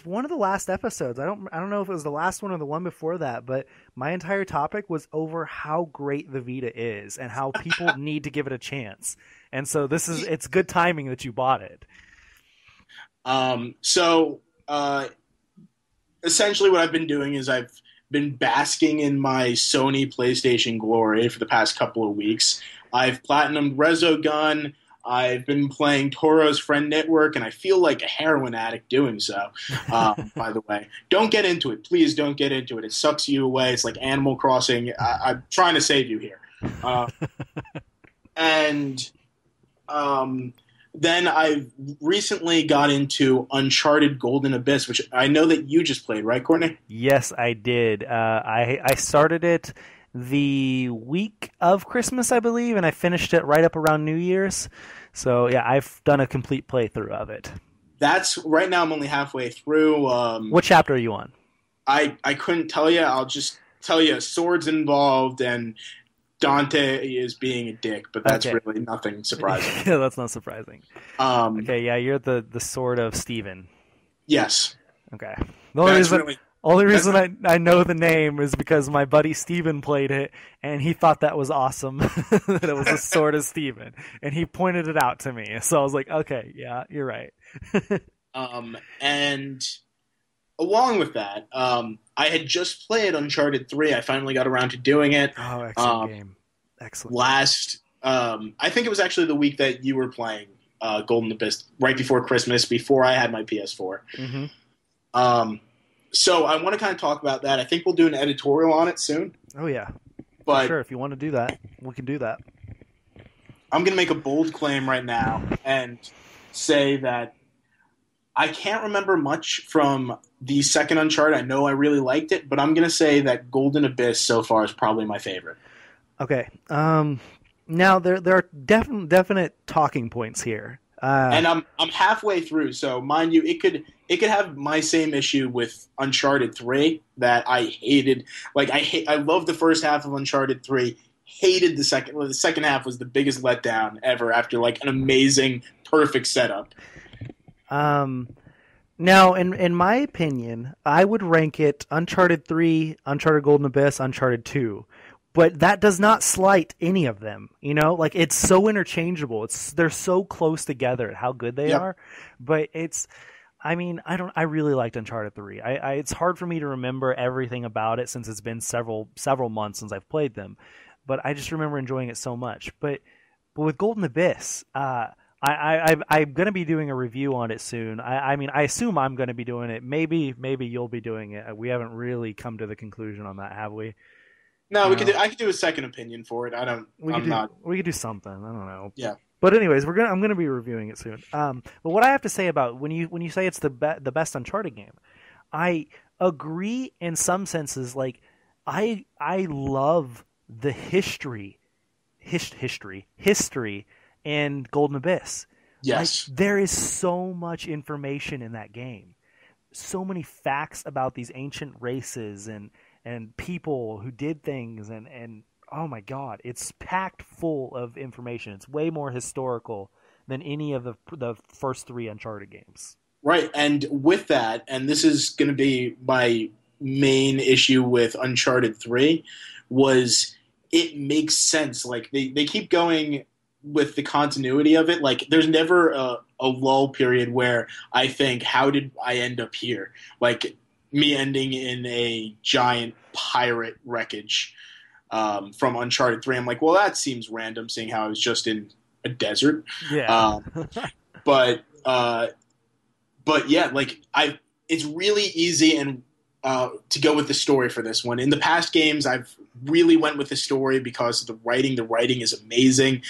one of the last episodes. I don't know if it was the last one or the one before that, but my entire topic was over how great the Vita is and how people need to give it a chance. And so it's good timing that you bought it. Essentially, what I've been doing is I've been basking in my Sony PlayStation glory for the past couple of weeks. I've platinumed Resogun. I've been playing Toro's Friend Network, and I feel like a heroin addict doing so, by the way. Don't get into it. Please don't get into it. It sucks you away. It's like Animal Crossing. I'm trying to save you here. And then I recently got into Uncharted Golden Abyss, which I know that you just played, right, Courtney? Yes, I did. I started it the week of Christmas, I believe, and I finished it right up around New Year's. So yeah, I've done a complete playthrough of it. That's right now. I'm only halfway through. What chapter are you on? I couldn't tell you. I'll just tell you, swords involved, and Dante is being a dick, but that's really nothing surprising. Yeah, that's not surprising. Okay, yeah, you're the sword of Steven. Yes. Okay. The only reason I know the name is because my buddy Steven played it, and he thought that was awesome, that it was the sword of Steven, and he pointed it out to me. So I was like, okay, yeah, you're right. And along with that, I had just played Uncharted 3. I finally got around to doing it. Oh, excellent game. Excellent. I think it was actually the week that you were playing Golden Abyss, right before Christmas, before I had my PS4. Mm-hmm. So I want to kind of talk about that. I think we'll do an editorial on it soon. Oh, yeah. But sure, if you want to do that, we can do that. I'm going to make a bold claim right now and say that I can't remember much from the second Uncharted. I know I really liked it, but I'm going to say that Golden Abyss so far is probably my favorite. Okay. Now, there are definite talking points here. And I'm halfway through, so mind you, it could have my same issue with Uncharted 3 that I hated. Like I love the first half of Uncharted 3, hated the second. Well, the second half was the biggest letdown ever after like an amazing, perfect setup. Now, in my opinion, I would rank it Uncharted 3, Uncharted Golden Abyss, Uncharted 2. But that does not slight any of them, you know? Like, it's so interchangeable. They're so close together at how good they are. But I really liked Uncharted 3. It's hard for me to remember everything about it since it's been several months since I've played them. But I just remember enjoying it so much. But with Golden Abyss, I'm going to be doing a review on it soon. I assume I'm going to be doing it. Maybe you'll be doing it. We haven't really come to the conclusion on that, have we? No, I could do a second opinion for it. We could do something. I don't know. Yeah. But anyways, I'm gonna be reviewing it soon. But what I have to say about when you say it's the best Uncharted game, I agree in some senses. Like I love the history in Golden Abyss. Yes. Like, there is so much information in that game, so many facts about these ancient races and people who did things, and oh my god, it's packed full of information. It's way more historical than any of the first three Uncharted games. Right, and with that, and this is going to be my main issue with Uncharted 3, was it makes sense. Like, they keep going with the continuity of it. Like, there's never a lull period where I think, how did I end up here? Like, me ending in a giant pirate wreckage from Uncharted 3. I'm like, well, that seems random, seeing how I was just in a desert. Yeah. But yeah, like it's really easy and to go with the story for this one. In the past games, I've really went with the story because of the writing. The writing is amazing.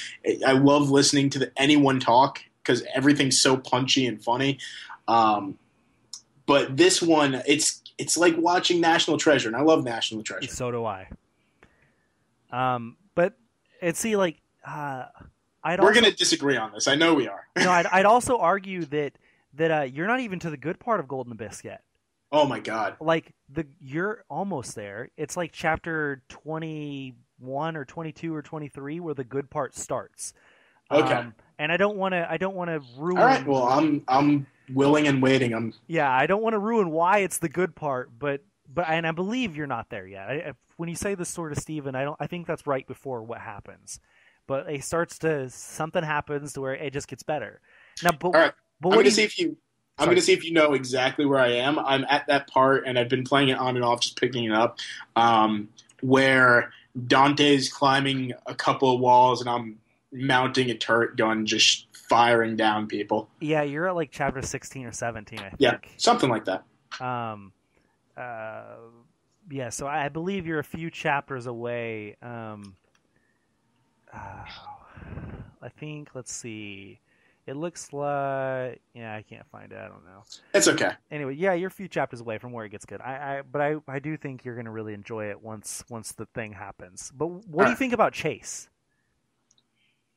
I love listening to anyone talk because everything's so punchy and funny. But this one, it's like watching National Treasure, and I love National Treasure. So do I. But see, like, we're going to disagree on this. I know we are. No, I'd also argue that you're not even to the good part of Golden Abyss yet. Oh my god! Like you're almost there. It's like chapter 21 or 22 or 23 where the good part starts. Okay. And I don't want to ruin. All right. Well, I'm willing and waiting. Yeah, I don't want to ruin why it's the good part, but and I believe you're not there yet. When you say this sort of Steven, I think that's right before what happens. But something happens to where it just gets better. Now, but all right. But I'm going to see if you know exactly where I am. I'm at that part, and I've been playing it on and off, just picking it up, where Dante's climbing a couple of walls, and I'm mounting a turret gun, just firing down people. Yeah, you're at like chapter 16 or 17, I think. Yeah, something like that. Yeah, so I believe you're a few chapters away. I think, let's see. It looks like, yeah, I can't find it. I don't know. It's okay. Anyway, yeah, you're a few chapters away from where it gets good. But I do think you're going to really enjoy it once the thing happens. But what do you think about Chase?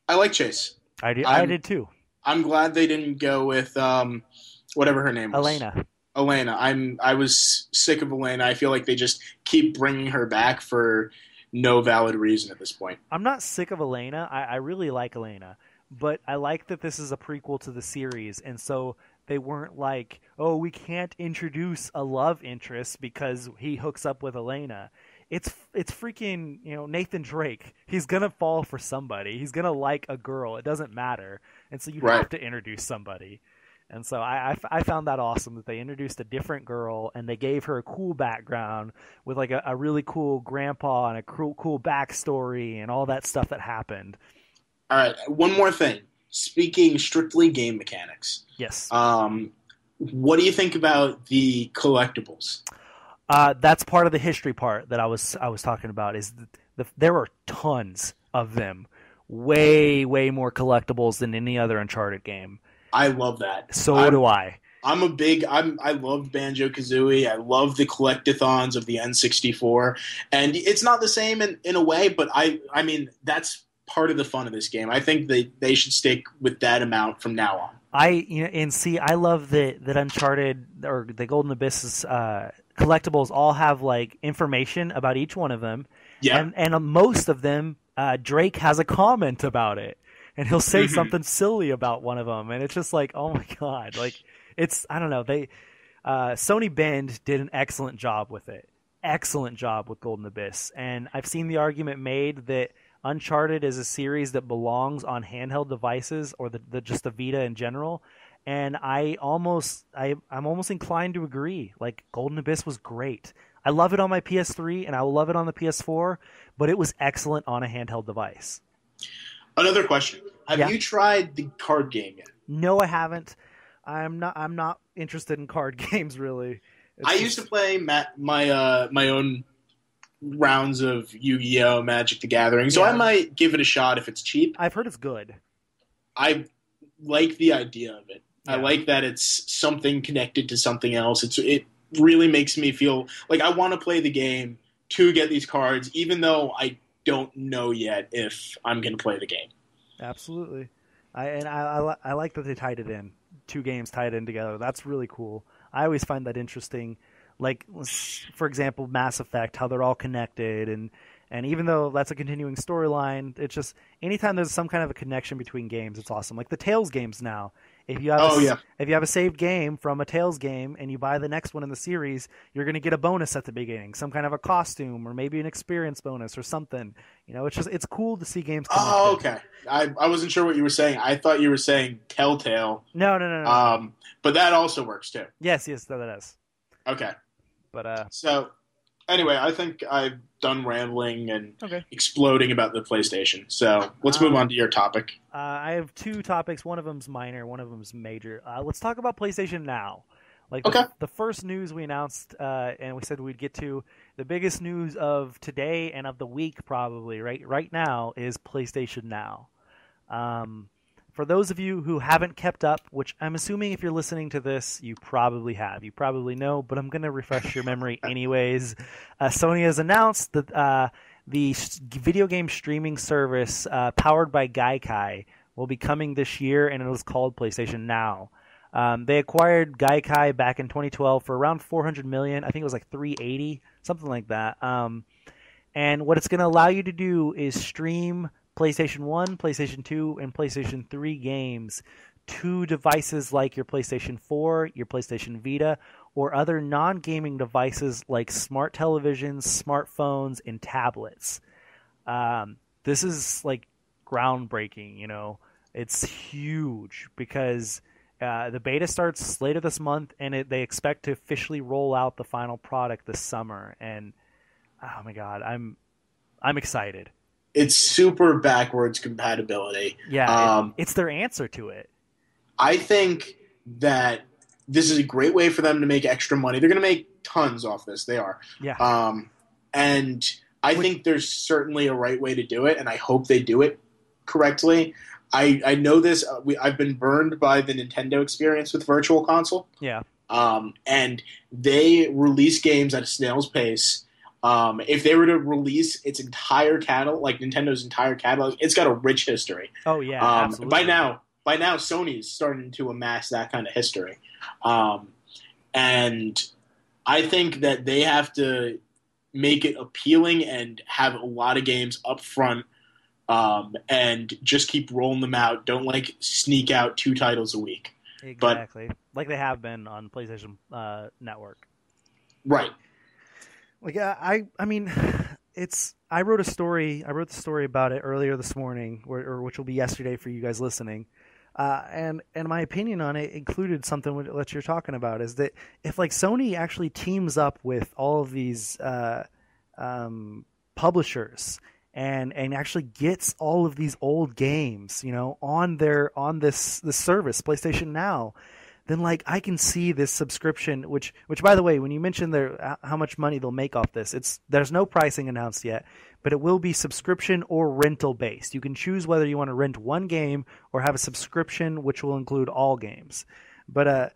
I like Chase. I did too. I'm glad they didn't go with whatever her name was. Elena. I was sick of Elena. I feel like they just keep bringing her back for no valid reason at this point. I'm not sick of Elena. I really like Elena. But I like that this is a prequel to the series, and so they weren't like, oh, we can't introduce a love interest because he hooks up with Elena. It's freaking, Nathan Drake. He's gonna fall for somebody. He's gonna like a girl. It doesn't matter, and so you have to introduce somebody. And so I found that awesome that they introduced a different girl and they gave her a cool background with like a really cool grandpa and a cool backstory and all that stuff that happened. All right, one more thing. Speaking strictly game mechanics. Yes. What do you think about the collectibles? That's part of the history part that I was talking about. Is there are tons of them, way more collectibles than any other Uncharted game. I love that. So do I. I love Banjo-Kazooie. I love the collectathons of the N64, and it's not the same in a way, but I mean that's part of the fun of this game. I think they should stick with that amount from now on. I love that Uncharted or the Golden Abyss collectibles all have like information about each one of them. Yeah. And most of them, Drake has a comment about it, and he'll say something silly about one of them, and it's just like, oh my god, like I don't know. Sony Bend did an excellent job with it. Excellent job with Golden Abyss, and I've seen the argument made that Uncharted is a series that belongs on handheld devices or just the Vita in general, and I'm almost inclined to agree. Like, Golden Abyss was great. I love it on my PS3 and I will love it on the PS4, but it was excellent on a handheld device. Another question: have you tried the card game yet? No, I haven't. I'm not interested in card games really. I used to play my own rounds of Yu-Gi-Oh! Magic the Gathering, so I might give it a shot if it's cheap. I've heard it's good. I like the idea of it. Yeah. I like that it's something connected to something else. It really makes me feel like I want to play the game to get these cards, even though I don't know yet if I'm going to play the game. Absolutely. I like that they tied it in. Two games tied in together. That's really cool. I always find that interesting. Like, for example, Mass Effect, how they're all connected, and even though that's a continuing storyline, it's just anytime there's some kind of a connection between games, it's awesome. Like the Tales games now. If you have if you have a saved game from a Tales game and you buy the next one in the series, you're going to get a bonus at the beginning, some kind of a costume or maybe an experience bonus or something. It's cool to see games connected. Oh, okay. I wasn't sure what you were saying. I thought you were saying Telltale. No. But that also works too. Yes, that is. Okay. But so anyway, I think I've done rambling and okay. exploding about the PlayStation. So let's move on to your topic. I have two topics. One of them's minor. One of them's major. Let's talk about PlayStation Now. Like the first news we announced, and we said we'd get to, the biggest news of today and of the week probably right now is PlayStation Now. For those of you who haven't kept up, which I'm assuming if you're listening to this, you probably have. You probably know, but I'm going to refresh your memory anyways. Sony has announced that the video game streaming service powered by Gaikai will be coming this year, and it was called PlayStation Now. They acquired Gaikai back in 2012 for around $400 million. I think it was like $380, something like that. And what it's going to allow you to do is stream PlayStation 1, PlayStation 2, and PlayStation 3 games to devices like your PlayStation 4, your PlayStation Vita, or other non-gaming devices like smart televisions, smartphones, and tablets. This is like groundbreaking, It's huge because the beta starts later this month, and they expect to officially roll out the final product this summer. And oh my God, I'm excited. It's super backwards compatibility. Yeah, it's their answer to it. I think that this is a great way for them to make extra money. They're going to make tons off this. They are. Yeah. And I think there's certainly a right way to do it, and I hope they do it correctly. I know this. I've been burned by the Nintendo experience with Virtual Console. Yeah. And they release games at a snail's pace. If they were to release its entire catalog, like Nintendo's entire catalog, it's got a rich history. Oh yeah, absolutely. By now, Sony's starting to amass that kind of history, and I think that they have to make it appealing and have a lot of games up front, and just keep rolling them out. Don't sneak out 2 titles a week. Exactly, like they have been on PlayStation Network. Right. I mean, I wrote a story. I wrote the story about it earlier this morning, which will be yesterday for you guys listening. And my opinion on it included something that you're talking about, is that if Sony actually teams up with all of these publishers and actually gets all of these old games, on this service, PlayStation Now, then I can see this subscription, which by the way, when you mentioned how much money they'll make off this, there's no pricing announced yet, but it will be subscription or rental based. You can choose whether you want to rent one game or have a subscription, which will include all games. But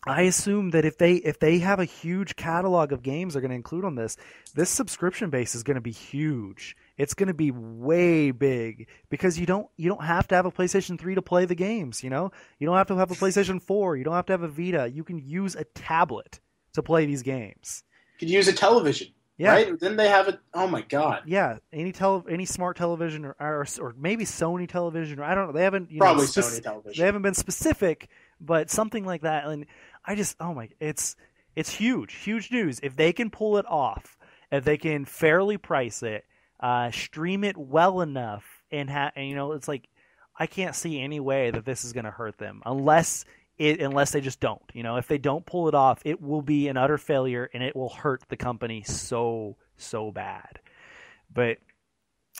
I assume that if they have a huge catalog of games they're going to include on this subscription base is going to be huge. It's going to be way big because you don't have to have a PlayStation 3 to play the games, You don't have to have a PlayStation 4. You don't have to have a Vita. You can use a tablet to play these games. You could use a television. Yeah. Right? Then they have it. Oh my God. Yeah. Any smart television or maybe Sony television, or I don't know. They haven't probably Sony television. They haven't been specific, but something like that. And I just it's huge news if they can pull it off. If they can fairly price it, stream it well enough, and it's I can't see any way that this is going to hurt them unless they just don't. If they don't pull it off, it will be an utter failure and it will hurt the company so bad. But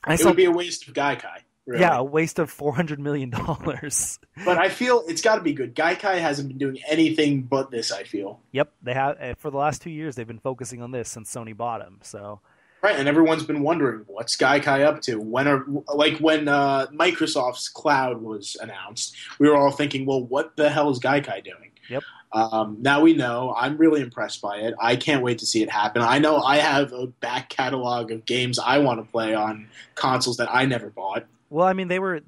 it would be a waste of Gaikai. Really. Yeah, a waste of $400 million. But I feel it's got to be good. Gaikai hasn't been doing anything but this, I feel. Yep, they have. For the last 2 years, they've been focusing on this since Sony bought them. So, Right, and everyone's been wondering what's Gaikai up to. When Microsoft's Cloud was announced, we were all thinking, well, what the hell is Gaikai doing? Yep. Now we know. I'm really impressed by it. I can't wait to see it happen. I know I have a back catalog of games I want to play on consoles that I never bought. Well, I mean, they were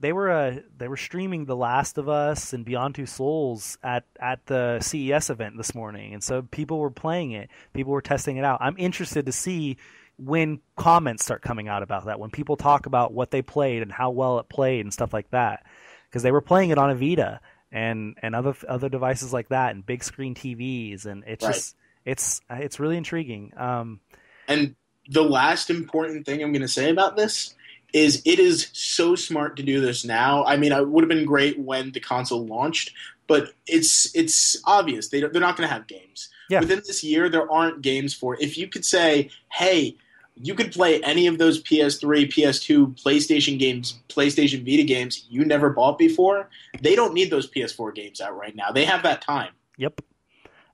streaming The Last of Us and Beyond Two Souls at the CES event this morning, and so people were playing it. People were testing it out. I'm interested to see when comments start coming out about that, when people talk about what they played and how well it played and stuff like that, because they were playing it on a Vita and other devices like that and big screen TVs, and it's really intriguing. And the last important thing I'm going to say about this is it is so smart to do this now. I mean, it would have been great when the console launched, but it's obvious they're not going to have games. Yeah. Within this year, there aren't games for it. If you could say, hey, you could play any of those PS3, PS2, PlayStation games, PlayStation Vita games you never bought before, they don't need those PS4 games out right now. They have that time. Yep.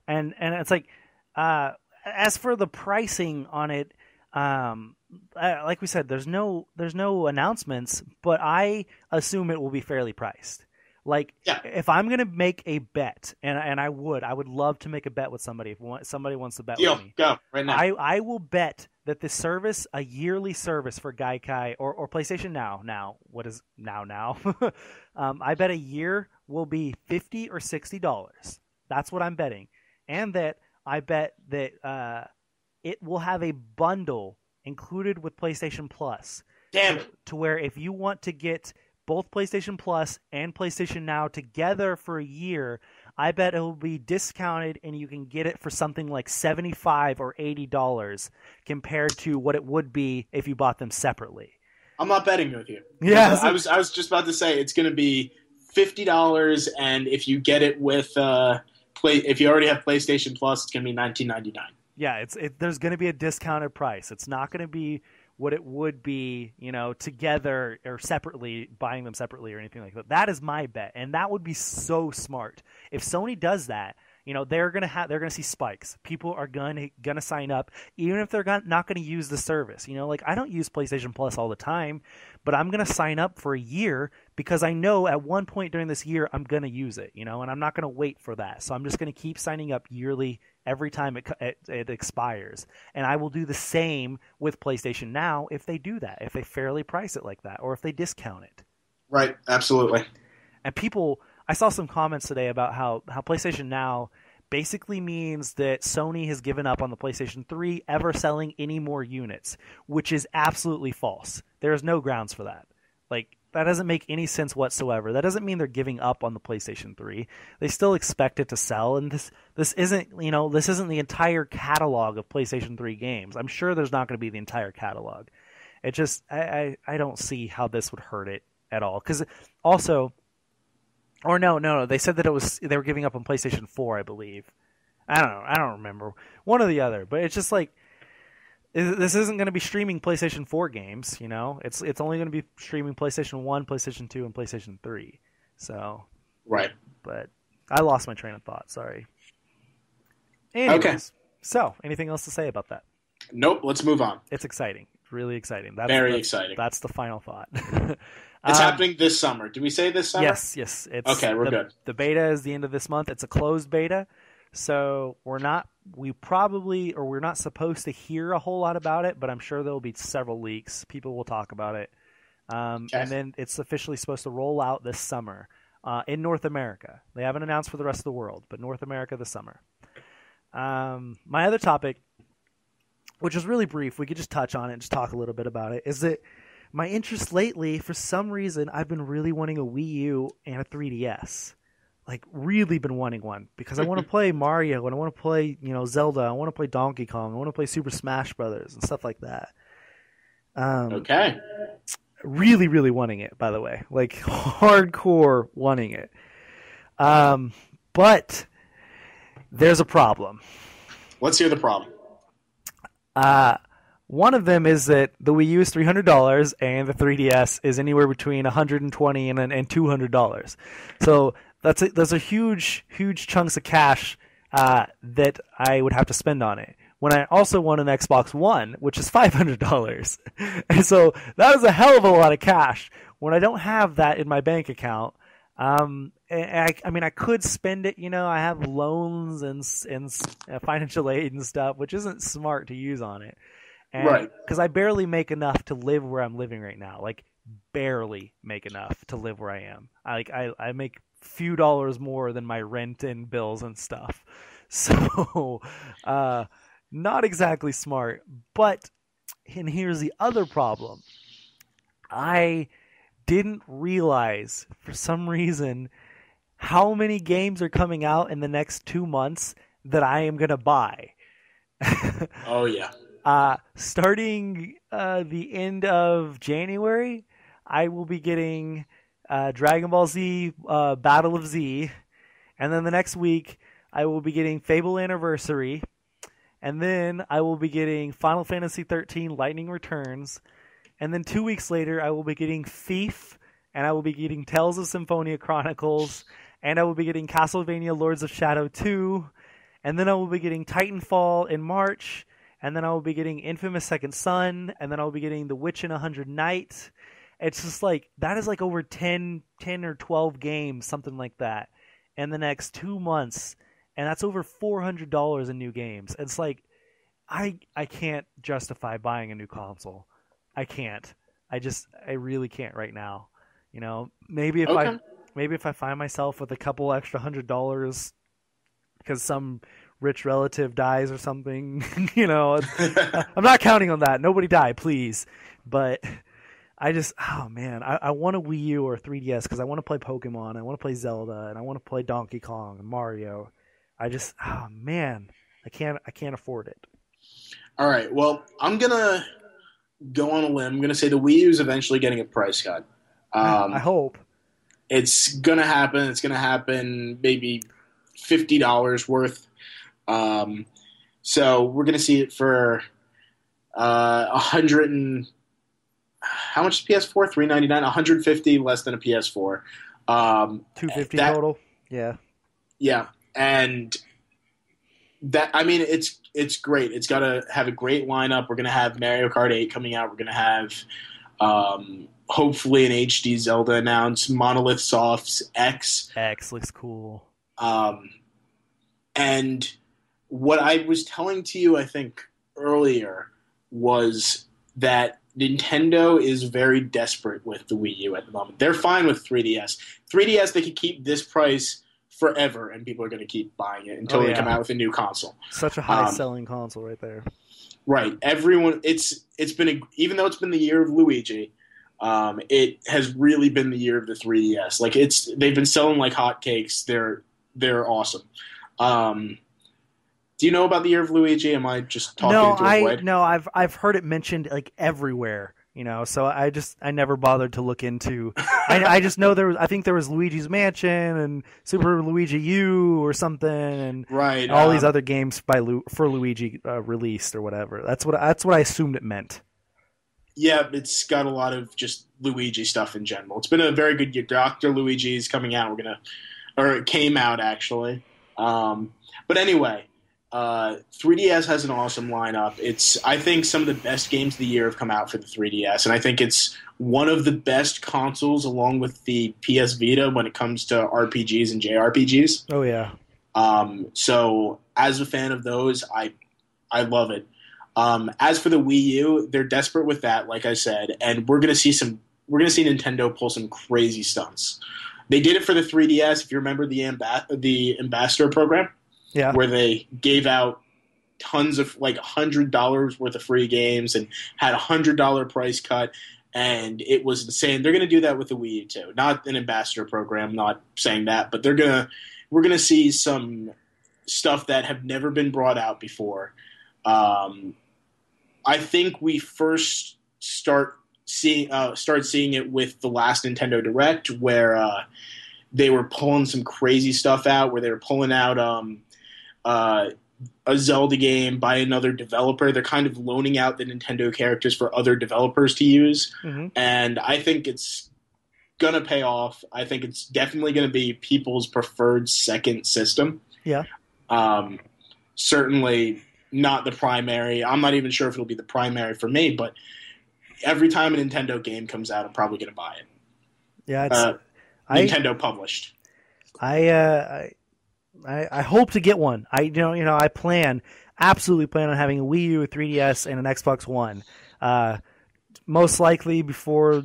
And it's like, as for the pricing on it, like we said, there's no announcements, but I assume it will be fairly priced. Like, yeah. If I'm gonna make a bet, and I would love to make a bet with somebody. If somebody wants to bet with me, go right now. I will bet that the service, a yearly service for Gaikai or PlayStation Now, what is now? I bet a year will be $50 or $60. That's what I'm betting, and that I bet that it will have a bundle included with PlayStation Plus. Damn it. To where if you want to get both PlayStation Plus and PlayStation Now together for a year, I bet it will be discounted and you can get it for something like $75 or $80 compared to what it would be if you bought them separately. I'm not betting with you. Yeah, I was just about to say it's going to be $50, and if you get it with if you already have PlayStation Plus, it's going to be $19.99. Yeah, there's going to be a discounted price. It's not going to be what it would be, together or separately, buying them separately or anything like that. That is my bet, and that would be so smart. If Sony does that, they're gonna see spikes. People are gonna sign up, even if they're not gonna use the service. Like, I don't use PlayStation Plus all the time, but I'm gonna sign up for a year because I know at one point during this year I'm gonna use it. And I'm not gonna wait for that. So I'm just gonna keep signing up yearly every time it expires. And I will do the same with PlayStation Now if they do that, if they fairly price it like that, or if they discount it. Right, absolutely. And I saw some comments today about how PlayStation Now basically means that Sony has given up on the PlayStation 3 ever selling any more units, which is absolutely false. There is no grounds for that. Like, that doesn't make any sense whatsoever. That doesn't mean they're giving up on the PlayStation 3. They still expect it to sell, and this isn't the entire catalog of PlayStation 3 games. I'm sure there's not going to be the entire catalog. It just I don't see how this would hurt it at all. Because also, or no, they said that they were giving up on PlayStation 4, I believe. I don't know. I don't remember. One or the other. But it's just like, this isn't going to be streaming PlayStation 4 games, It's only going to be streaming PlayStation 1, PlayStation 2, and PlayStation 3. So, right. But I lost my train of thought. Sorry. Anyways, okay. So, anything else to say about that? Nope. Let's move on. It's exciting. It's really exciting. Very exciting. That's the final thought. It's happening this summer. Did we say this summer? Yes. Okay, we're good. The beta is the end of this month. It's a closed beta. So we're not supposed to hear a whole lot about it, but I'm sure there will be several leaks. People will talk about it. And then it's officially supposed to roll out this summer in North America. They haven't announced for the rest of the world, but North America this summer. My other topic, which is really brief, we could just touch on it and just talk a little bit about it, is that my interest lately, for some reason, I've been really wanting a Wii U and a 3DS. Like, really been wanting one because I want to play Mario and I want to play, Zelda. I want to play Donkey Kong. I want to play Super Smash Brothers and stuff like that. Okay. Really, really wanting it, by the way. Like, hardcore wanting it. But there's a problem. Let's hear the problem. One of them is that the Wii U is $300 and the 3DS is anywhere between $120 and $200. So those are huge chunks of cash that I would have to spend on it. when I also want an Xbox One, which is $500. And so that is a hell of a lot of cash when I don't have that in my bank account. I mean, I could spend it. I have loans and financial aid and stuff, which isn't smart to use on it. And Right. because I barely make enough to live where I'm living right now, like barely make enough to live where I am. I make few dollars more than my rent and bills and stuff. So, not exactly smart. But, and here's the other problem. I didn't realize for some reason how many games are coming out in the next 2 months that I am going to buy. Oh yeah. Starting the end of January, I will be getting Dragon Ball Z Battle of Z, and then the next week I will be getting Fable Anniversary, and then I will be getting Final Fantasy 13 Lightning Returns, and then 2 weeks later I will be getting Thief, and I will be getting Tales of Symphonia Chronicles, and I will be getting Castlevania Lords of Shadow 2, and then I will be getting Titanfall in March, and then I will be getting Infamous Second Son, and then I'll be getting The Witch in 100 Nights. It's just like, that is like over 10 or 12 games, something like that, in the next 2 months. And that's over $400 in new games. It's like, I can't justify buying a new console. I can't. I really can't right now. Maybe if Okay. I find myself with a couple extra $100 because some rich relative dies or something, I'm not counting on that. Nobody die, please. But oh man, I want a Wii U or 3DS because I want to play Pokemon, I want to play Zelda, and I want to play Donkey Kong and Mario. Oh man, I can't afford it. All right. Well, I'm gonna go on a limb. I'm gonna say the Wii U is eventually getting a price cut. I hope. It's gonna happen. It's gonna happen. Maybe $50 worth. So we're gonna see it for 100 and how much is PS4? $399. 150 less than a PS4. 250 total. Yeah. Yeah, and that, I mean, it's great. It's got to have a great lineup. We're gonna have Mario Kart 8 coming out. We're gonna have hopefully an HD Zelda announced. Monolith Soft's X. X looks cool. And what I was telling to you, I think earlier, was that Nintendo is very desperate with the Wii U at the moment. They're fine with 3DS. 3DS, they could keep this price forever, and people are going to keep buying it until they come out with a new console. Such a high-selling console right there. Right. Everyone, it's been even though it's been the year of Luigi, it has really been the year of the 3DS. Like they've been selling like hotcakes. They're awesome. Do you know about the year of Luigi? Am I just talking into a void? No, I've heard it mentioned like everywhere, so I never bothered to look into. I just know I think there was Luigi's Mansion and Super Luigi U or something, and right, all these other games for Luigi released or whatever. That's what I assumed it meant. Yeah, it's got a lot of just Luigi stuff in general. It's been a very good year. Dr. Luigi's coming out. It came out actually. But anyway, 3DS has an awesome lineup. I think some of the best games of the year have come out for the 3DS, and I think it's one of the best consoles along with the PS Vita when it comes to RPGs and JRPGs. Oh yeah. So as a fan of those, I love it. As for the Wii U, they're desperate with that, like I said, and we're gonna see Nintendo pull some crazy stunts. They did it for the 3DS, if you remember the Ambassador program. Yeah. Where they gave out tons of like $100 worth of free games and had $100 price cut, and it was the same. They're going to do that with the Wii U too. Not an ambassador program, not saying that, but we're gonna see some stuff that have never been brought out before. I think we first start seeing it with the last Nintendo Direct, where they were pulling some crazy stuff out, where they were pulling out a Zelda game by another developer. They're kind of loaning out the Nintendo characters for other developers to use. Mm-hmm. And I think it's going to pay off. I think it's definitely going to be people's preferred second system. Yeah. Certainly not the primary. I'm not even sure if it'll be the primary for me, but every time a Nintendo game comes out, I'm probably going to buy it. Yeah, it's I Nintendo published. I hope to get one. I absolutely plan on having a Wii U, a 3DS, and an Xbox One. Most likely before,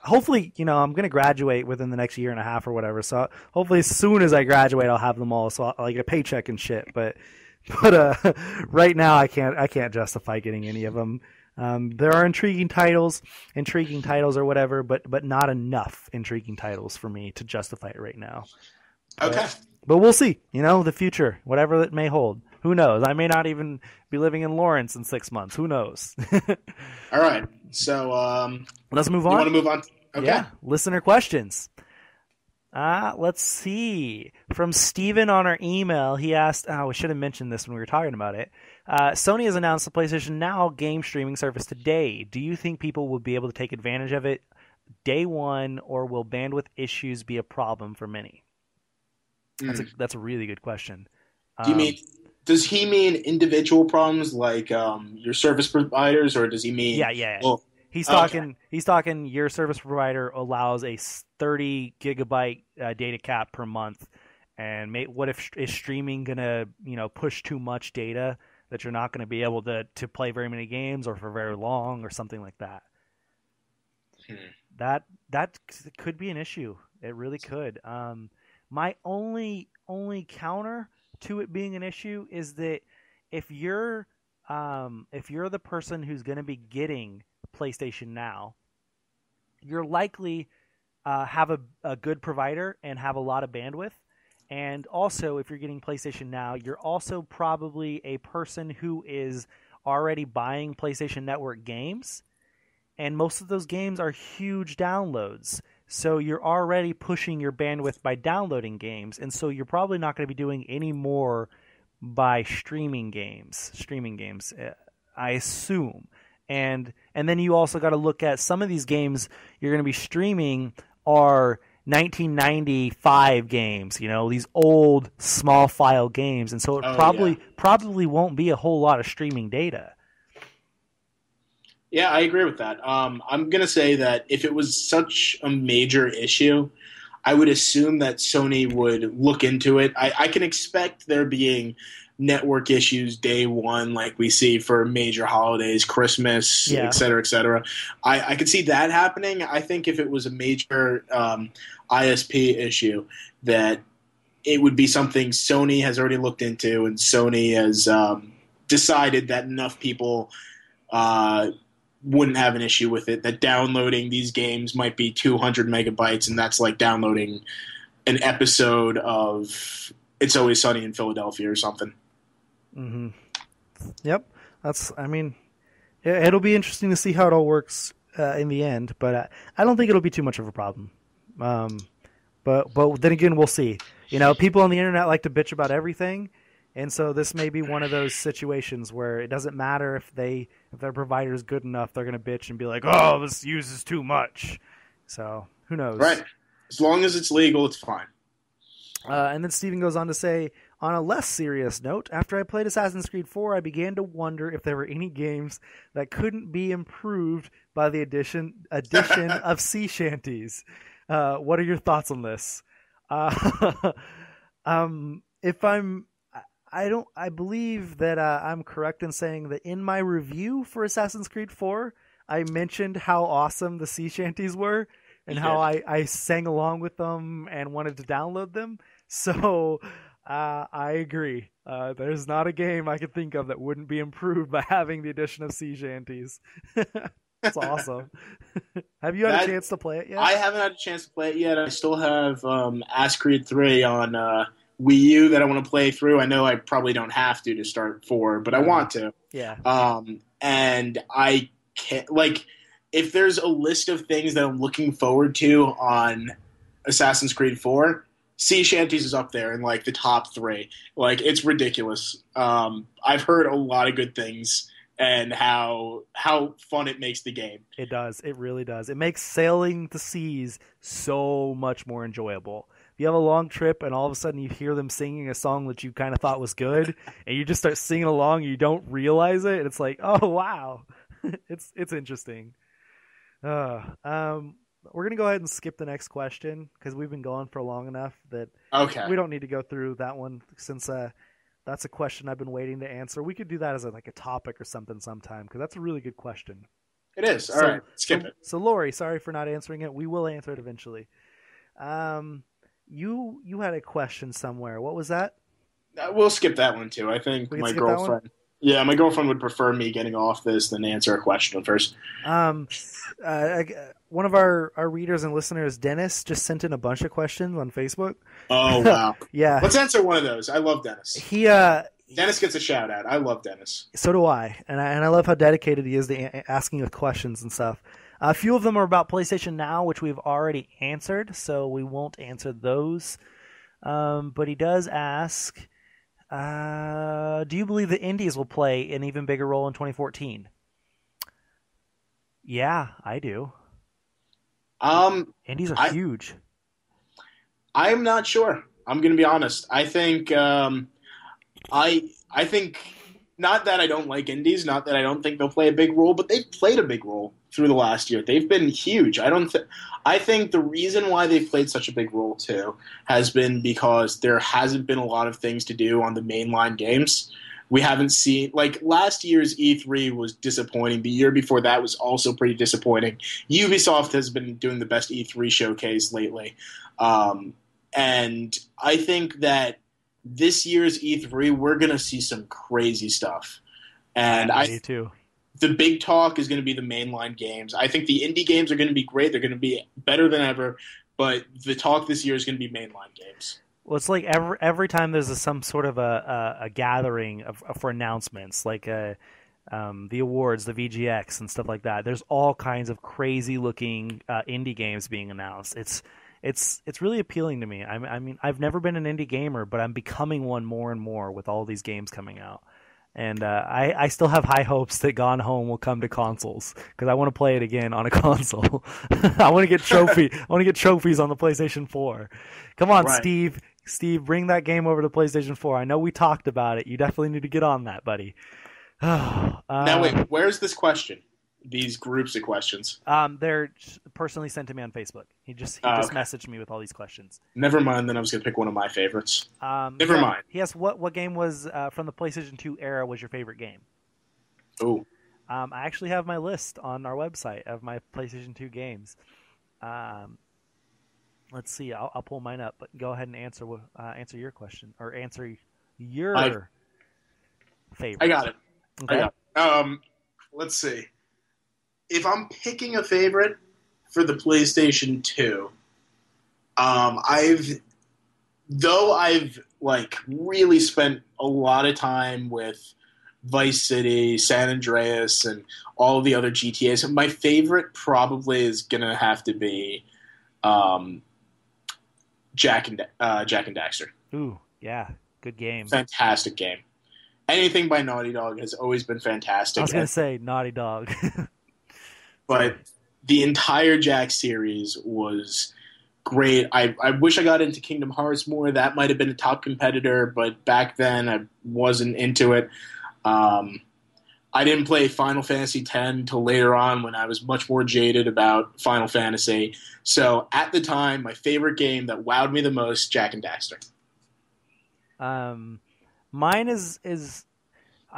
hopefully, I'm going to graduate within the next year and a half or whatever. So hopefully, as soon as I graduate, I'll have them all. So I'll get a paycheck and shit. But right now, I can't justify getting any of them. There are intriguing titles or whatever, but not enough intriguing titles for me to justify it right now. Okay. But we'll see, the future, whatever it may hold. Who knows? I may not even be living in Lawrence in 6 months. Who knows? All right. So let's move on. You want to move on? Okay. Yeah. Listener questions. Let's see. From Steven on our email, he asked, we should have mentioned this when we were talking about it. Sony has announced the PlayStation Now game streaming service today. Do you think people will be able to take advantage of it day one, or will bandwidth issues be a problem for many? That's a really good question. Does he mean individual problems like your service providers, or does he mean? Yeah. Well, he's talking. Your service provider allows a 30 gigabyte data cap per month, and what if is streaming gonna push too much data that you're not going to be able to play very many games or for very long or something like that? That could be an issue. It really could. My only counter to it being an issue is that if you're the person who's going to be getting PlayStation Now, you're likely have a good provider and have a lot of bandwidth. And also, if you're getting PlayStation Now, you're also probably a person who is already buying PlayStation Network games, and most of those games are huge downloads. So you're already pushing your bandwidth by downloading games, and so you're probably not going to be doing any more by streaming games, I assume. And then you also got to look at some of these games you're going to be streaming are 1995 games, these old small file games, and so it probably won't be a whole lot of streaming data. Yeah, I agree with that. I'm going to say that if it was such a major issue, I would assume that Sony would look into it. I can expect there being network issues day one like we see for major holidays, Christmas, et cetera, et cetera. I could see that happening. I think if it was a major ISP issue, that it would be something Sony has already looked into, and Sony has decided that enough people wouldn't have an issue with it, that downloading these games might be 200 megabytes, and that's like downloading an episode of It's Always Sunny in Philadelphia or something. Mm-hmm. Yep. It'll be interesting to see how it all works in the end, but I don't think it'll be too much of a problem. But then again, we'll see. People on the internet like to bitch about everything, and so this may be one of those situations where it doesn't matter if their provider is good enough, they're going to bitch and be like, "Oh, this uses too much." So who knows? Right. As long as it's legal, it's fine. And then Steven goes on to say, on a less serious note, after I played Assassin's Creed 4, I began to wonder if there were any games that couldn't be improved by the addition of sea shanties. What are your thoughts on this? I believe that I'm correct in saying that in my review for Assassin's Creed 4, I mentioned how awesome the sea shanties were and how I sang along with them and wanted to download them. So I agree. There's not a game I could think of that wouldn't be improved by having the addition of sea shanties. That's awesome. Have you had a chance to play it yet? I haven't had a chance to play it yet. I still have Assassin's Creed 3 on Wii U that I want to play through. I know I probably don't have to start 4, but I want to. Yeah. And I can't, if there's a list of things that I'm looking forward to on Assassin's Creed 4, Sea Shanties is up there in the top 3. It's ridiculous. I've heard a lot of good things and how fun it makes the game. It does. It really does. It makes sailing the seas so much more enjoyable. you have a long trip and all of a sudden you hear them singing a song that you kind of thought was good, and you just start singing along, and you don't realize it, and it's like, oh wow, it's interesting. We're gonna go ahead and skip the next question because we've been going for long enough that Okay. we don't need to go through that one since that's a question I've been waiting to answer. We could do that as like a topic or something sometime because that's a really good question. It is. All right. Skip it. So Lori, sorry for not answering it. We will answer it eventually. You had a question somewhere. What was that? We'll skip that one too. I think We can my skip that one? girlfriend. Yeah, my girlfriend would prefer me getting off this than answer a question first. One of our readers and listeners, Dennis, just sent in a bunch of questions on Facebook. Oh wow. Yeah, Let's answer one of those. I love Dennis. he Dennis gets a shout out. I love Dennis. So do I, and I love how dedicated he is to asking us questions and stuff. A few of them are about PlayStation Now, which we've already answered, so we won't answer those. But he does ask, do you believe the indies will play an even bigger role in 2014? Yeah, I do. Indies are huge. I'm not sure. I'm going to be honest. I think I think not that I don't like indies, not that I don't think they'll play a big role, but they've played a big role through the last year. They've been huge. I think the reason why they've played such a big role too has been because there hasn't been a lot of things to do on the mainline games. We haven't seen, like, last year's E3 was disappointing. The year before that was also pretty disappointing. Ubisoft has been doing the best E3 showcase lately. And I think that this year's E3, we're going to see some crazy stuff. And Me too. The big talk is going to be the mainline games. I think the indie games are going to be great. They're going to be better than ever. But the talk this year is going to be mainline games. Well, it's like every time there's some sort of a gathering for announcements, like the awards, the VGX, and stuff like that. There's all kinds of crazy looking indie games being announced. It's really appealing to me. I mean, I've never been an indie gamer, but I'm becoming one more and more with all these games coming out. And I still have high hopes that Gone Home will come to consoles because I want to play it again on a console. I want to get trophies on the PlayStation 4. Come on, Right. Steve, bring that game over to PlayStation 4. I know we talked about it. You definitely need to get on that, buddy. Now, wait, where's this question? These groups of questions. They're personally sent to me on Facebook. He just Okay. messaged me with all these questions. Never mind, then I was going to pick one of my favorites. Never mind. He asked what game was from the PlayStation 2 era was your favorite game? Oh, I actually have my list on our website of my PlayStation 2 games. Let's see. I'll pull mine up, but go ahead and answer your question or answer your favorite. I got it. Okay. I got it. Let's see. If I'm picking a favorite for the PlayStation 2, I've like really spent a lot of time with Vice City, San Andreas, and all the other GTAs. My favorite probably is gonna have to be Jack and Daxter. Ooh, yeah, good game. Fantastic game. Anything by Naughty Dog has always been fantastic. I was gonna say Naughty Dog. But the entire Jack series was great. I wish I got into Kingdom Hearts more. That might have been a top competitor, but back then I wasn't into it. I didn't play Final Fantasy X until later on when I was much more jaded about Final Fantasy. So at the time, my favorite game that wowed me the most, Jack and Daxter. Mine is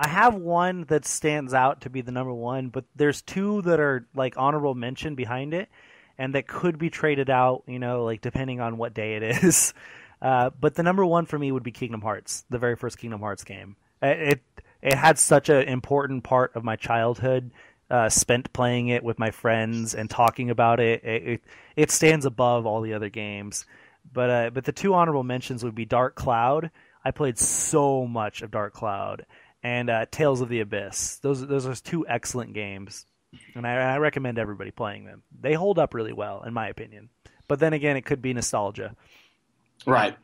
I have one that stands out to be the number one, but there's two that are like honorable mention behind it, and that could be traded out, like depending on what day it is. But the number one for me would be Kingdom Hearts, the very first Kingdom Hearts game. It had such an important part of my childhood, spent playing it with my friends and talking about it. It stands above all the other games. But the two honorable mentions would be Dark Cloud. I played so much of Dark Cloud. And Tales of the Abyss. Those are two excellent games, and I recommend everybody playing them. They hold up really well, in my opinion. But then again, it could be nostalgia. Right.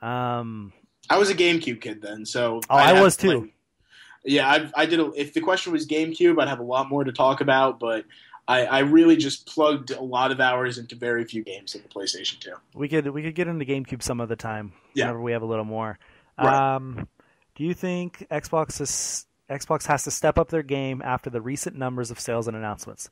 I was a GameCube kid then, so I was too. Yeah, I did. If the question was GameCube, I'd have a lot more to talk about. But I really just plugged a lot of hours into very few games in the PlayStation 2. We could get into GameCube some other time Yeah, whenever we have a little more. right. Do you think Xbox has to step up their game after the recent numbers of sales and announcements?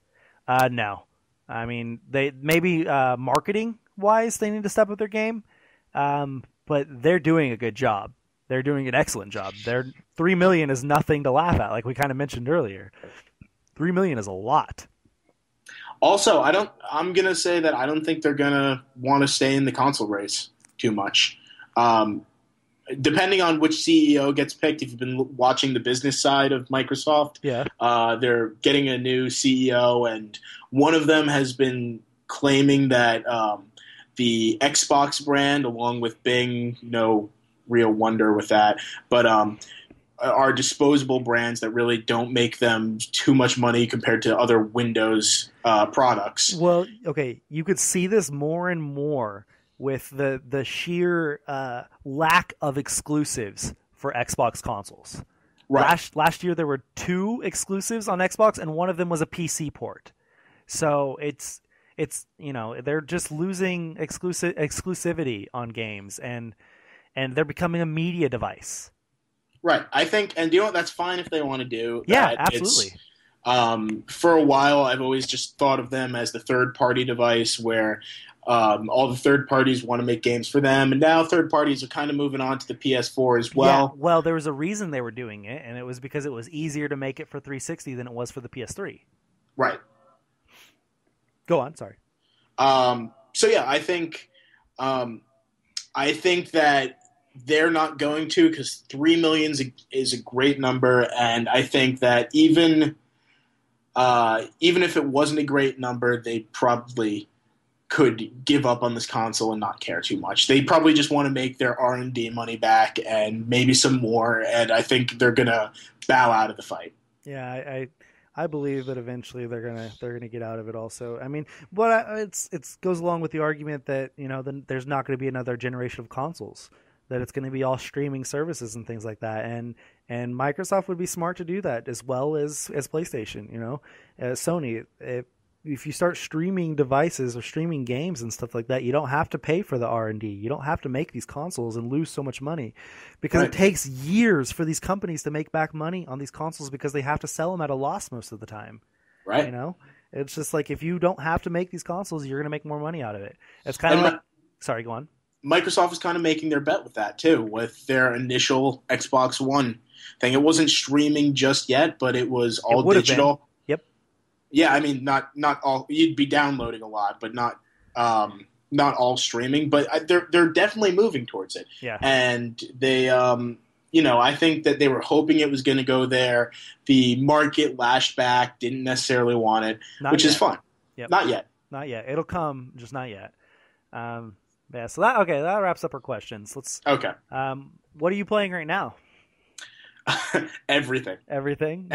No. I mean, they maybe marketing wise they need to step up their game, but they're doing a good job. They're doing an excellent job. Their 3 million is nothing to laugh at, like we kind of mentioned earlier. 3 million is a lot. Also, I'm gonna say that I don't think they're gonna want to stay in the console race too much. Depending on which CEO gets picked, if you've been watching the business side of Microsoft, Yeah. they're getting a new CEO, and one of them has been claiming that the Xbox brand, along with Bing, no real wonder with that, but are disposable brands that really don't make them too much money compared to other Windows products. Well, okay, you could see this more and more with the sheer lack of exclusives for Xbox consoles. Right. Last year there were 2 exclusives on Xbox, and one of them was a PC port. So it's they're just losing exclusivity on games, and they're becoming a media device. Right. I think, and you know what? That's fine if they want to do. Yeah, that. absolutely. For a while, I've always just thought of them as the third-party device where all the third parties want to make games for them, and now third parties are kind of moving on to the PS4 as well. Yeah, well, there was a reason they were doing it, and it was because it was easier to make it for 360 than it was for the PS3. Right. Go on, sorry. So yeah, I think that they're not going to, because 3 million is a great number, and I think that even if it wasn't a great number, they probably could give up on this console and not care too much. They probably just want to make their R&D money back and maybe some more, and I think they're gonna bow out of the fight. Yeah, I believe that eventually they're gonna get out of it. Also, I mean, but it goes along with the argument that then there's not going to be another generation of consoles. That it's going to be all streaming services and things like that, and Microsoft would be smart to do that as well as PlayStation. Sony, if you start streaming devices or streaming games and stuff like that, you don't have to pay for the R&D. You don't have to make these consoles and lose so much money, because Right. it takes years for these companies to make back money on these consoles because they have to sell them at a loss most of the time. Right. It's just like if you don't have to make these consoles, you're going to make more money out of it. It's kind of like, sorry, go on. Microsoft is kind of making their bet with that too, with their initial Xbox One thing. It wasn't streaming just yet, but it was all digital. Yep. Yeah, I mean, not all. You'd be downloading a lot, but not all streaming. But they're definitely moving towards it. Yeah. And they, I think that they were hoping it was going to go there. The market lashed back, didn't necessarily want it, which is fun. Yep. Not yet. Not yet. It'll come, just not yet. Yeah. So that wraps up our questions. Okay. What are you playing right now? Everything. Everything.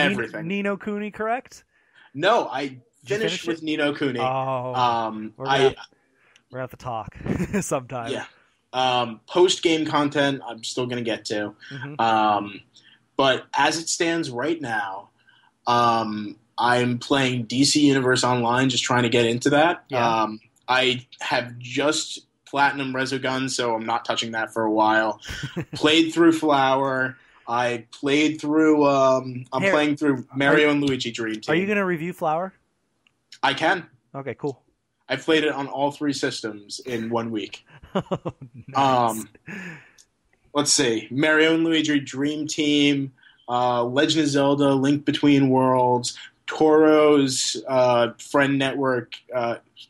Ni no Kuni, correct? No, I finished finish with Ni no Kuni. Oh, we're gonna have to talk sometime. Yeah. Post-game content, I'm still going to get to. Mm-hmm. But as it stands right now, I'm playing DC Universe Online, just trying to get into that. Yeah. I have just Platinum Resogun, so I'm not touching that for a while. Played through Flower. I played through. Playing through Mario and Luigi Dream Team. Are you going to review Flower? I can. Okay, cool. I played it on all 3 systems in 1 week. Nice. Let's see. Mario and Luigi Dream Team, Legend of Zelda, Link Between Worlds, Toro's Friend Network.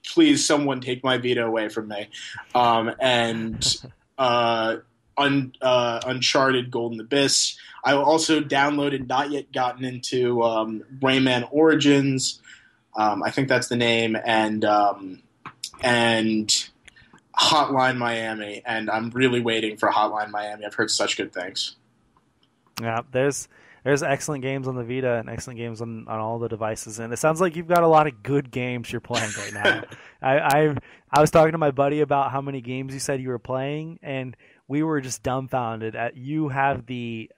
Please, someone take my Vita away from me. And Uncharted Golden Abyss. I also downloaded, not yet gotten into Rayman Origins. I think that's the name, and Hotline Miami, and I'm really waiting for Hotline Miami. I've heard such good things. Yeah, there's excellent games on the Vita and excellent games on all the devices, and it sounds like you've got a lot of good games you're playing right now. I was talking to my buddy about how many games you said you were playing, and we were just dumbfounded at you have the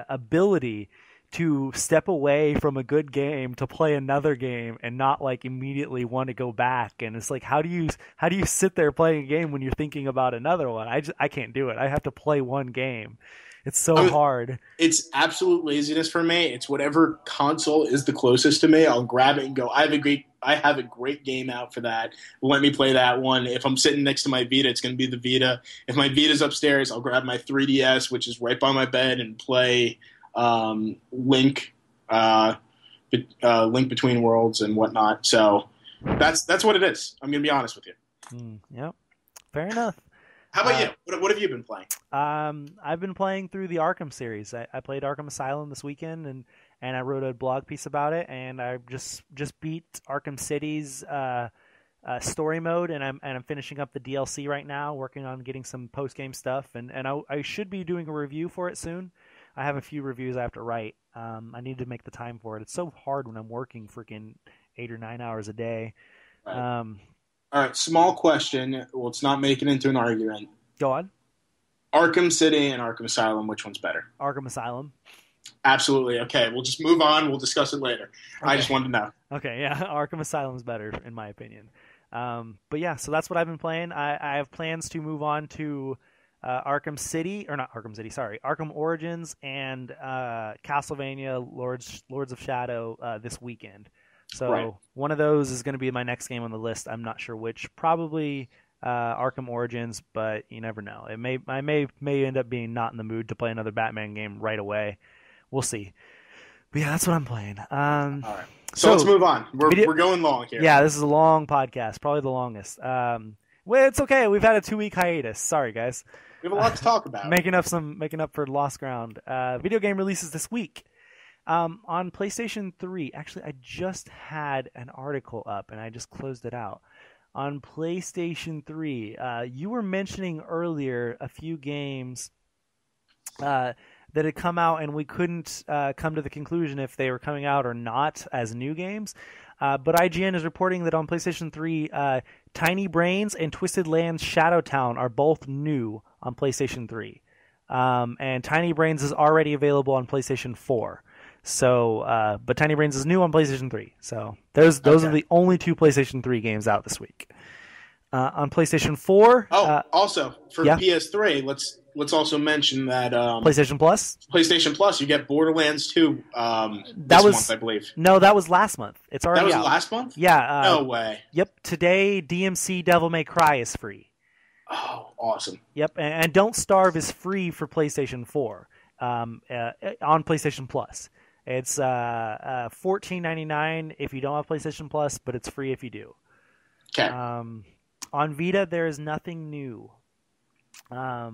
ability to step away from a good game to play another game and not like immediately want to go back. And it's like, how do you sit there playing a game when you're thinking about another one? I can't do it. I have to play one game. It's so hard. It's absolute laziness for me. It's whatever console is the closest to me. I'll grab it and go, I have a great game out for that. Let me play that one. If I'm sitting next to my Vita, it's going to be the Vita. If my Vita's upstairs, I'll grab my 3DS, which is right by my bed, and play Link Between Worlds and whatnot. So that's what it is. I'm going to be honest with you. Yep. Fair enough. How about you? What have you been playing? I've been playing through the Arkham series. I played Arkham Asylum this weekend, and I wrote a blog piece about it. And I just beat Arkham City's story mode, and I'm finishing up the DLC right now, working on getting some post game stuff. And I should be doing a review for it soon. I have a few reviews I have to write. I need to make the time for it. It's so hard when I'm working freaking 8 or 9 hours a day. Right. All right, small question. Well, let's not make it into an argument. Go on. Arkham City and Arkham Asylum, which one's better? Arkham Asylum. Absolutely. Okay, we'll just move on. We'll discuss it later. Okay. I just wanted to know. Okay, yeah, Arkham Asylum's better, in my opinion. But yeah, so that's what I've been playing. I have plans to move on to Arkham Origins and Castlevania Lords of Shadow this weekend. So One of those is going to be my next game on the list. I'm not sure which. Probably Arkham Origins, but you never know. I may end up being not in the mood to play another Batman game right away. We'll see. But yeah, that's what I'm playing. All right. So let's move on. We're going long here. Yeah, this is a long podcast, probably the longest. Well, it's okay. We've had a 2-week hiatus. Sorry, guys. We have a lot to talk about. Making up for lost ground. Video game releases this week. On PlayStation 3, actually, I just had an article up, and I just closed it out. On PlayStation 3, you were mentioning earlier a few games that had come out, and we couldn't come to the conclusion if they were coming out or not as new games. But IGN is reporting that on PlayStation 3, Tiny Brains and Twisted Lands Shadowtown are both new on PlayStation 3. And Tiny Brains is already available on PlayStation 4. So, but Tiny Brains is new on PlayStation 3. So those are the only 2 PlayStation 3 games out this week. On PlayStation 4. Also for PS3, let's also mention that PlayStation Plus, you get Borderlands 2 this month, I believe. No, that was last month. It's already out. That was last month? Yeah. No way. Yep. Today, DMC Devil May Cry is free. Oh, awesome. Yep, and Don't Starve is free for PlayStation 4 on PlayStation Plus. It's $14.99 if you don't have PlayStation Plus, but it's free if you do. Okay. On Vita, there is nothing new. But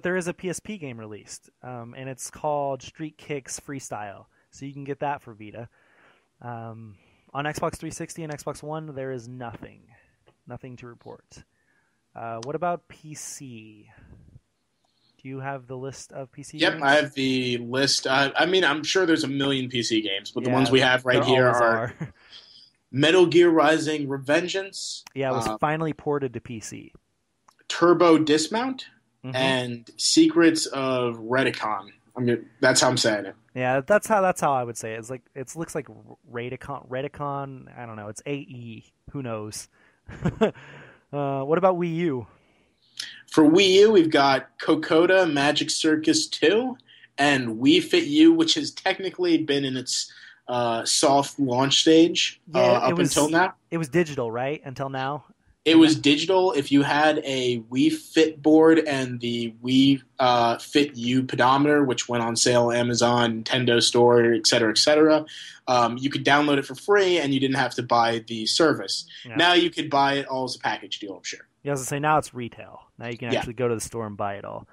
there is a PSP game released, and it's called Street Kicks Freestyle. So you can get that for Vita. On Xbox 360 and Xbox One, there is nothing to report. What about PC? Do you have the list of PC games? Yep, I have the list. I mean, I'm sure there's a million PC games, but the ones we have right here are Metal Gear Rising Revengeance. Yeah, it was finally ported to PC. Turbo Dismount and Secrets of Redicon. I mean, that's how I'm saying it. Yeah, that's how I would say it. It's like it looks like Redicon. I don't know. It's AE. Who knows? What about Wii U? For Wii U, we've got Kokoda Magic Circus 2 and Wii Fit U, which has technically been in its soft launch stage until now. It was digital, right? Until now? It was digital. If you had a Wii Fit board and the Wii Fit U pedometer, which went on sale on Amazon, Nintendo Store, et cetera, you could download it for free and you didn't have to buy the service. Yeah. Now you could buy it all as a package deal, I'm sure. Yeah, I was going to say, now it's retail. Now you can actually go to the store and buy it all.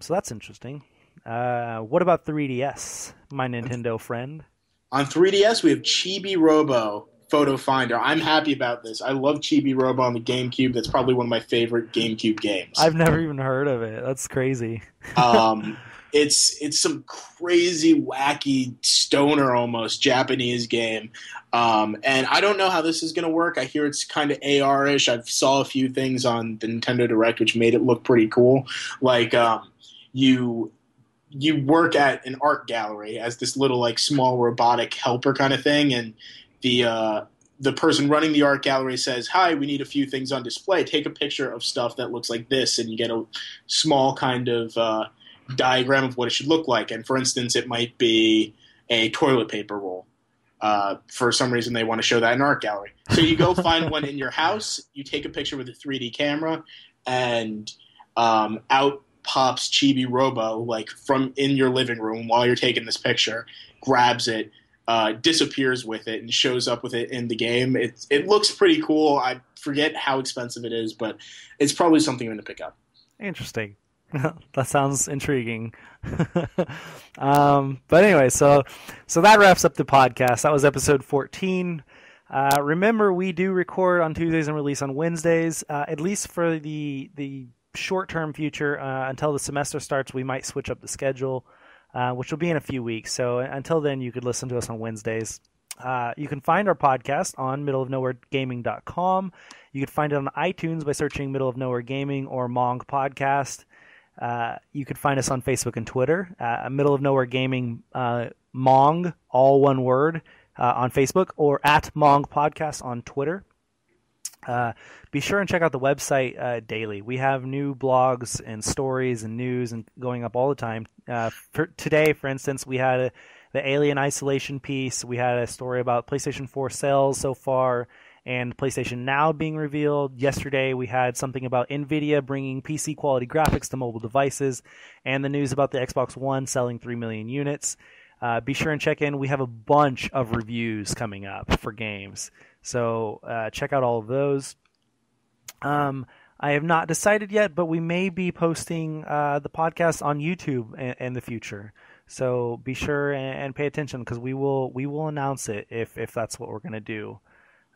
So that's interesting. What about 3DS, my Nintendo friend? On 3DS, we have Chibi Robo Photo Finder. I'm happy about this. I love Chibi Robo on the GameCube. That's probably one of my favorite GameCube games. I've never even heard of it. That's crazy. It's some crazy, wacky, stoner almost Japanese game. And I don't know how this is going to work. I hear it's kind of AR-ish. I saw a few things on the Nintendo Direct which made it look pretty cool. Like you you work at an art gallery as this little like small robotic helper kind of thing, and the person running the art gallery says, "Hi, we need a few things on display. Take a picture of stuff that looks like this," and you get a small kind of diagram of what it should look like. And for instance, it might be a toilet paper roll. For some reason, they want to show that in an art gallery. So you go find one in your house, you take a picture with a 3D camera, and out pops Chibi Robo, like from in your living room while you're taking this picture, grabs it, disappears with it, and shows up with it in the game. It looks pretty cool. I forget how expensive it is, but it's probably something I'm going to pick up. Interesting. That sounds intriguing. But anyway, so that wraps up the podcast. That was episode 14. Remember, we do record on Tuesdays and release on Wednesdays, at least for the short-term future. Until the semester starts, we might switch up the schedule, which will be in a few weeks. So until then, you could listen to us on Wednesdays. You can find our podcast on middleofnowheregaming.com. You can find it on iTunes by searching Middle of Nowhere Gaming or MONG Podcast. You could find us on Facebook and Twitter, Middle of Nowhere Gaming, MONG, all one word, on Facebook, or at MONG Podcast on Twitter. Be sure and check out the website daily. We have new blogs and stories and news and going up all the time. Today, for instance, we had the Alien Isolation piece. We had a story about PlayStation 4 sales so far and PlayStation Now being revealed. Yesterday, we had something about NVIDIA bringing PC quality graphics to mobile devices, and the news about the Xbox One selling 3 million units. Be sure and check in. We have a bunch of reviews coming up for games, so check out all of those. I have not decided yet, but we may be posting the podcast on YouTube in the future. So be sure and pay attention, because we will announce it if that's what we're going to do.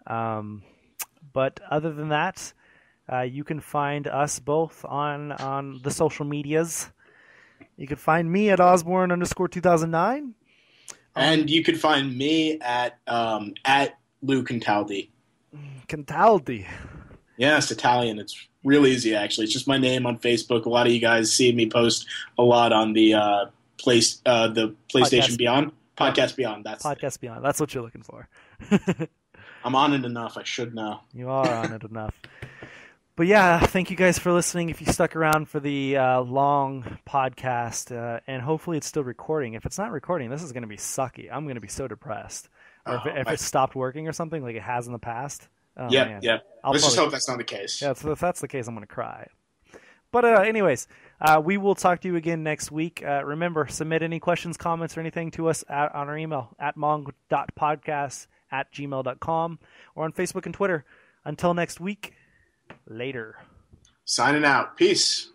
But other than that, you can find us both on the social medias. You can find me at Osborne_2009. And you could find me at Lou Contaldi. Contaldi. Yes, Italian. It's real easy, actually. It's just my name on Facebook. A lot of you guys see me post a lot on the PlayStation Podcast Beyond. Podcast Beyond. That's Podcast Beyond. That's what you're looking for. I'm on it enough. I should know. You are on it enough. But yeah, thank you guys for listening. If you stuck around for the long podcast, and hopefully it's still recording. If it's not recording, this is going to be sucky. I'm going to be so depressed. Or if it stopped working or something like it has in the past. Oh, yep. Let's just hope that's not the case. Yeah, so if that's the case, I'm going to cry. But anyways, we will talk to you again next week. Remember, submit any questions, comments, or anything to us on our email at mong.podcast@gmail.com or on Facebook and Twitter. Until next week, later. Signing out. Peace.